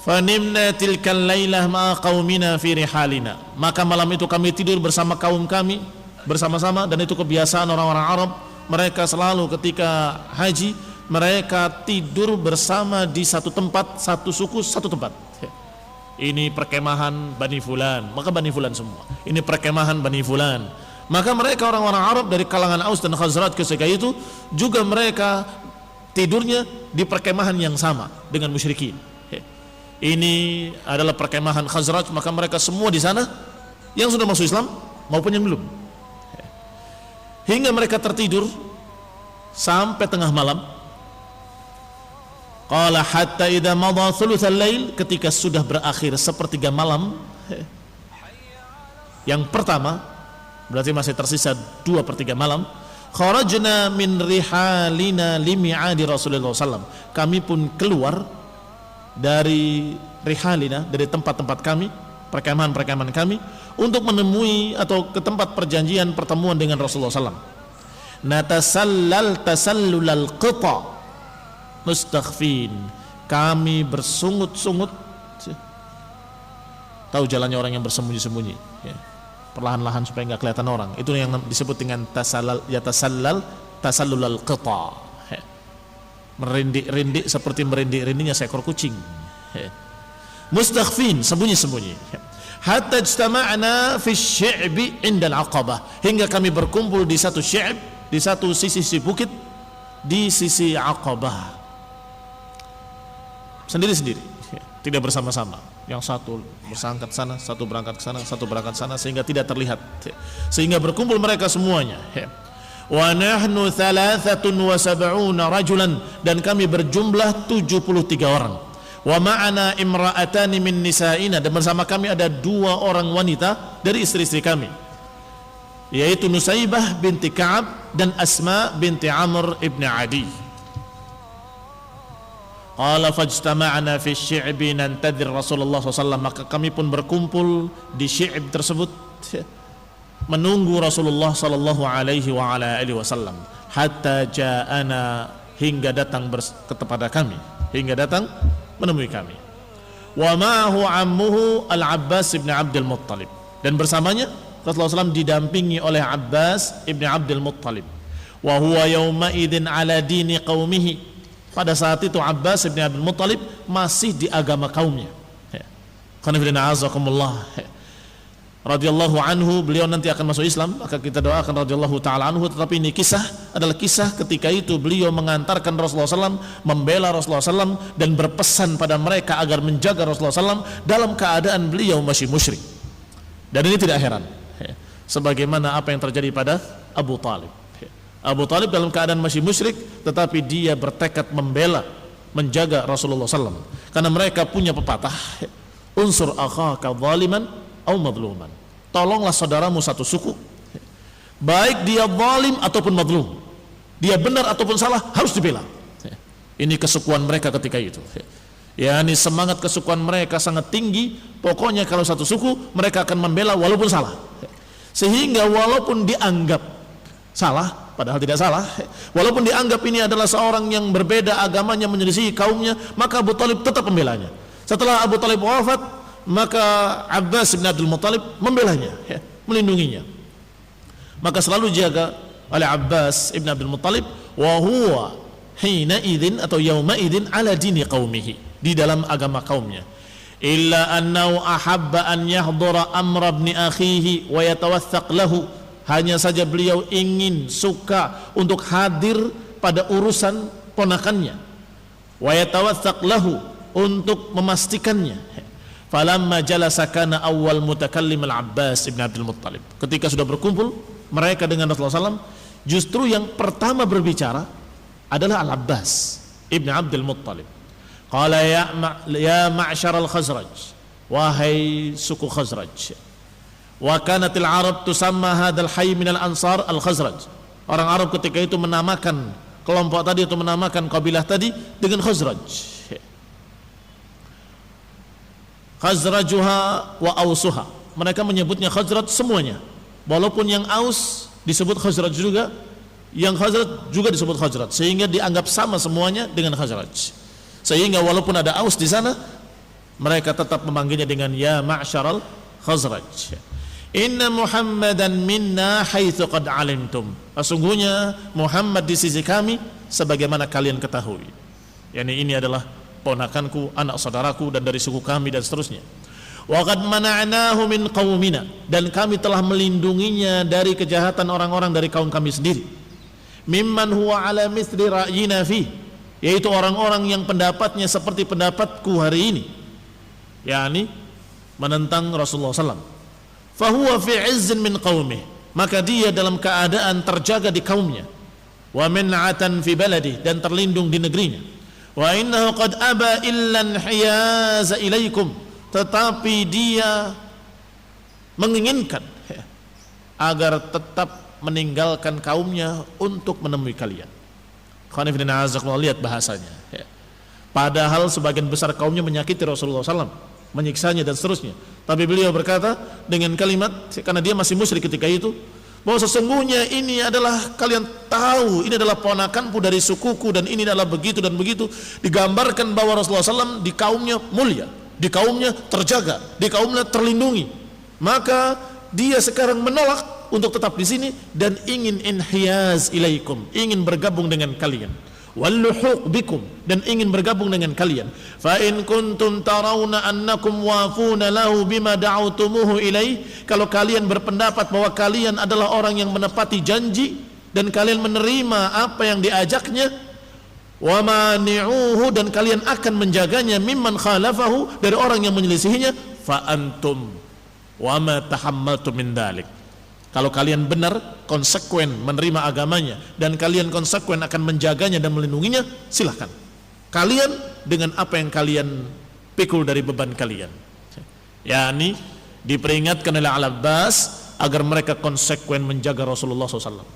Fanimna tilkal lailah ma'a qaumina fi rihalina, maka malam itu kami tidur bersama kaum kami bersama-sama, dan itu kebiasaan orang-orang Arab, mereka selalu ketika haji mereka tidur bersama di satu tempat, satu suku satu tempat. Ini perkemahan Bani Fulan, maka Bani Fulan semua. Ini perkemahan Bani Fulan, maka mereka orang-orang Arab dari kalangan Aus dan Khazraj ketika itu juga mereka tidurnya di perkemahan yang sama dengan musyrikin. Ini adalah perkemahan Khazraj, maka mereka semua di sana yang sudah masuk Islam maupun yang belum, hingga mereka tertidur sampai tengah malam. Qala hatta idza madha thulutsal lail, ketika sudah berakhir sepertiga malam yang pertama, berarti masih tersisa 2/3 malam. Kharajna min rihalina limi'adi Rasulullah SAW, kami pun keluar dari rihalina, dari tempat-tempat kami, perkemahan-perkemahan kami, untuk menemui atau ke tempat perjanjian pertemuan dengan Rasulullah SAW. Natasallal tasallulal qita mustakhfin, kami bersungut-sungut, tahu jalannya orang yang bersembunyi-sembunyi, perlahan-lahan supaya nggak kelihatan orang. Itu yang disebut dengan tasallulal qita, merindik-rindik seperti merindik-rindiknya seekor kucing. Mustakhfin, sembunyi-sembunyi. Hatta ijtama'na fi syi'bi 'inda al-Aqabah, hingga kami berkumpul di satu syi'b, di satu sisi bukit di sisi Aqabah, sendiri-sendiri, tidak bersama-sama. Yang satu bersangkat sana, satu berangkat ke sana, satu berangkat sana, sehingga tidak terlihat, sehingga berkumpul mereka semuanya. Wa nahnu 73 rajulan, dan kami berjumlah 73 orang. Wa ma'ana imra'atani min nisa'ina, dan bersama kami ada 2 orang wanita dari istri-istri kami, yaitu Nusaybah binti Ka'ab dan Asma binti Amr ibn Adi. Qala fajtama'na fi syi'bi nantadhir Rasulullah SAW, maka kami pun berkumpul di syi'b tersebut menunggu Rasulullah sallallahu alaihi wa ala alihi wasallam, hatta ja'ana, hingga datang kepada kami, hingga datang menemui kami. Wa ma'ahu ammuhu Al-Abbas ibn Abdul Muttalib, dan bersamanya Rasulullah SAW didampingi oleh Abbas ibn Abdul Muttalib. wa huwa yawma idzin ala dini qaumihi. Pada saat itu Abbas bin Abdul Muttalib masih di agama kaumnya. Qanifidina azakumullah. Radhiyallahu anhu, beliau nanti akan masuk Islam, maka kita doakan radhiyallahu taala anhu. Tetapi ini kisah adalah kisah ketika itu beliau mengantarkan Rasulullah SAW, membela Rasulullah SAW, dan berpesan pada mereka agar menjaga Rasulullah SAW dalam keadaan beliau masih musyrik. Dan ini tidak heran, sebagaimana apa yang terjadi pada Abu Talib. Abu Talib dalam keadaan masih musyrik, tetapi dia bertekad membela, menjaga Rasulullah SAW, karena mereka punya pepatah, unsur akhaka zaliman au madluman. Tolonglah saudaramu satu suku, baik dia zalim ataupun madlum, dia benar ataupun salah, harus dibela. Ini kesukuan mereka ketika itu. Ya, ini semangat kesukuan mereka sangat tinggi. Pokoknya kalau satu suku, mereka akan membela walaupun salah. Sehingga walaupun dianggap salah, padahal tidak salah, walaupun dianggap ini adalah seorang yang berbeda agamanya, menyelisihi kaumnya, maka Abu Talib tetap membelanya. Setelah Abu Talib wafat, maka Abbas bin Abdul Muttalib membelanya, melindunginya. Maka selalu jaga oleh Abbas bin Abdul Muttalib, wa huwa hina idzin atau yauma idzin ala dini qaumihi, di dalam agama kaumnya. Illa annahu ahabba an yahdura amra ibn akhihi wa yatawaththaq lahu. Hanya saja beliau ingin, suka untuk hadir pada urusan ponakannya, wa yatawaththaq lahu, untuk memastikannya. Falamma jalasa kana awal mutakallim al-Abbas ibn Abdul Muttalib. Ketika sudah berkumpul mereka dengan Rasulullah SAW, justru yang pertama berbicara adalah Al-Abbas ibn Abdul Muttalib. Qala ya ma'syar al-Khazraj, wahai suku Khazraj. Wa kanatil Arab tusamma hadzal hayy min al-Ansar al-Khazraj. Orang Arab ketika itu menamakan kelompok tadi atau menamakan kabilah tadi dengan Khazraj. Khazrajuha wa ausuha. Mereka menyebutnya Khazraj semuanya. Walaupun yang Aus disebut Khazraj juga, yang Khazraj juga disebut Khazraj, sehingga dianggap sama semuanya dengan Khazraj. Sehingga walaupun ada Aus di sana, mereka tetap memanggilnya dengan ya ma'syaral Khazraj. Inna Muhammadan minna haitsu qad alimtum. Sesungguhnya Muhammad di sisi kami sebagaimana kalian ketahui. Yani ini adalah ponakanku, anak saudaraku, dan dari suku kami, dan seterusnya. Wa qad mana'nahu min qaumina, dan kami telah melindunginya dari kejahatan orang-orang dari kaum kami sendiri. Mimman huwa ala mithli ra'yina fi, yaitu orang-orang yang pendapatnya seperti pendapatku hari ini, yakni menentang Rasulullah SAW. Fahuwa fi izzin min qaumih, maka dia dalam keadaan terjaga di kaumnya. Wa min'atan fi baladi, dan terlindung di negerinya. Wa innahu qad aba illa inhiyaza ilaikum, tetapi dia menginginkan agar tetap meninggalkan kaumnya untuk menemui kalian. Khonifidina azakumullah, lihat bahasanya. Padahal sebagian besar kaumnya menyakiti Rasulullah SAW, menyiksanya dan seterusnya, tapi beliau berkata dengan kalimat, karena dia masih musyrik ketika itu, bahwa sesungguhnya ini adalah, kalian tahu, ini adalah ponakanku dari sukuku, dan ini adalah begitu dan begitu. Digambarkan bahwa Rasulullah SAW di kaumnya mulia, di kaumnya terjaga, di kaumnya terlindungi. Maka dia sekarang menolak untuk tetap di sini dan ingin inhiyaz ilaikum, ingin bergabung dengan kalian. Walluhuq bikum, dan ingin bergabung dengan kalian. Fa in kuntum tarawna annakum wafuna lahu bima da'utumuhu ilaih, kalau kalian berpendapat bahwa kalian adalah orang yang menepati janji dan kalian menerima apa yang diajaknya, wa mani'uhu, dan kalian akan menjaganya, mimman khalafahu, dari orang yang menyelisihinya, fa antum wa ma tahammaltum min dzalik. Kalau kalian benar, konsekuen menerima agamanya, dan kalian konsekuen akan menjaganya dan melindunginya, silahkan. Kalian dengan apa yang kalian pikul dari beban kalian. Yani diperingatkan oleh Al-Abbas agar mereka konsekuen menjaga Rasulullah SAW.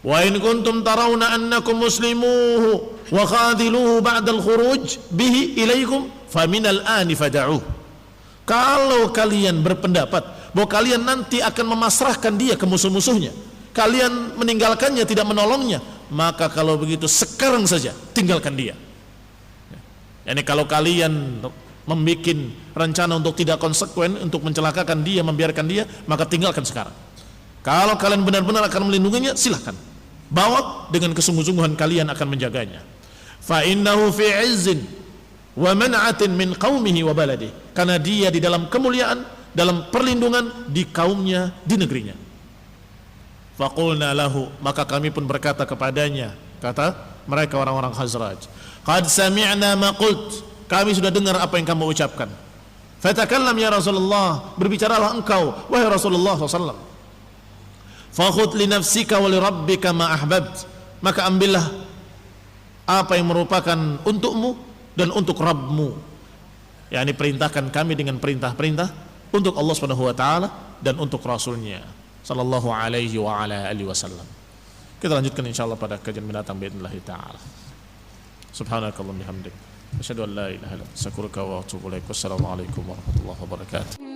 Wa in kuntum tarawna annakum muslimuhu wa khadiluhu ba'dal khuruj bihi ilaikum faminal ani fada'uh. Kalau kalian berpendapat bahwa kalian nanti akan memasrahkan dia ke musuh-musuhnya, kalian meninggalkannya, tidak menolongnya, maka kalau begitu sekarang saja tinggalkan dia. Yani kalau kalian membuat rencana untuk tidak konsekuen, untuk mencelakakan dia, membiarkan dia, maka tinggalkan sekarang. Kalau kalian benar-benar akan melindunginya, silahkan, Bahwa dengan kesungguh-sungguhan kalian akan menjaganya. Fa innahu fi 'izzin wa man'atin min qaumihi wa baladihi. Karena dia di dalam kemuliaan, dalam perlindungan di kaumnya, di negerinya. Faqulna lahu, maka kami pun berkata kepadanya, kata mereka orang-orang Khazraj, qad sami'na ma qult, kami sudah dengar apa yang kamu ucapkan. Fatakallam ya Rasulullah, berbicaralah engkau wahai Rasulullah SAW. Fakhudh li nafsika wa li rabbika ma ahbabt, maka ambillah apa yang merupakan untukmu dan untuk Rabbmu. yakni perintahkan kami dengan perintah-perintah untuk Allah Subhanahu wa taala dan untuk Rasulnya sallallahu alaihi wa ala alihi wasallam. Kita lanjutkan insyaallah pada kajian mendatang باذنillah taala. Subhanakallahumma bihamdik asyhadu an la ilaha illa anta astaghfiruka wa atubu ilaik. Wassalamu alaikum warahmatullahi wabarakatuh.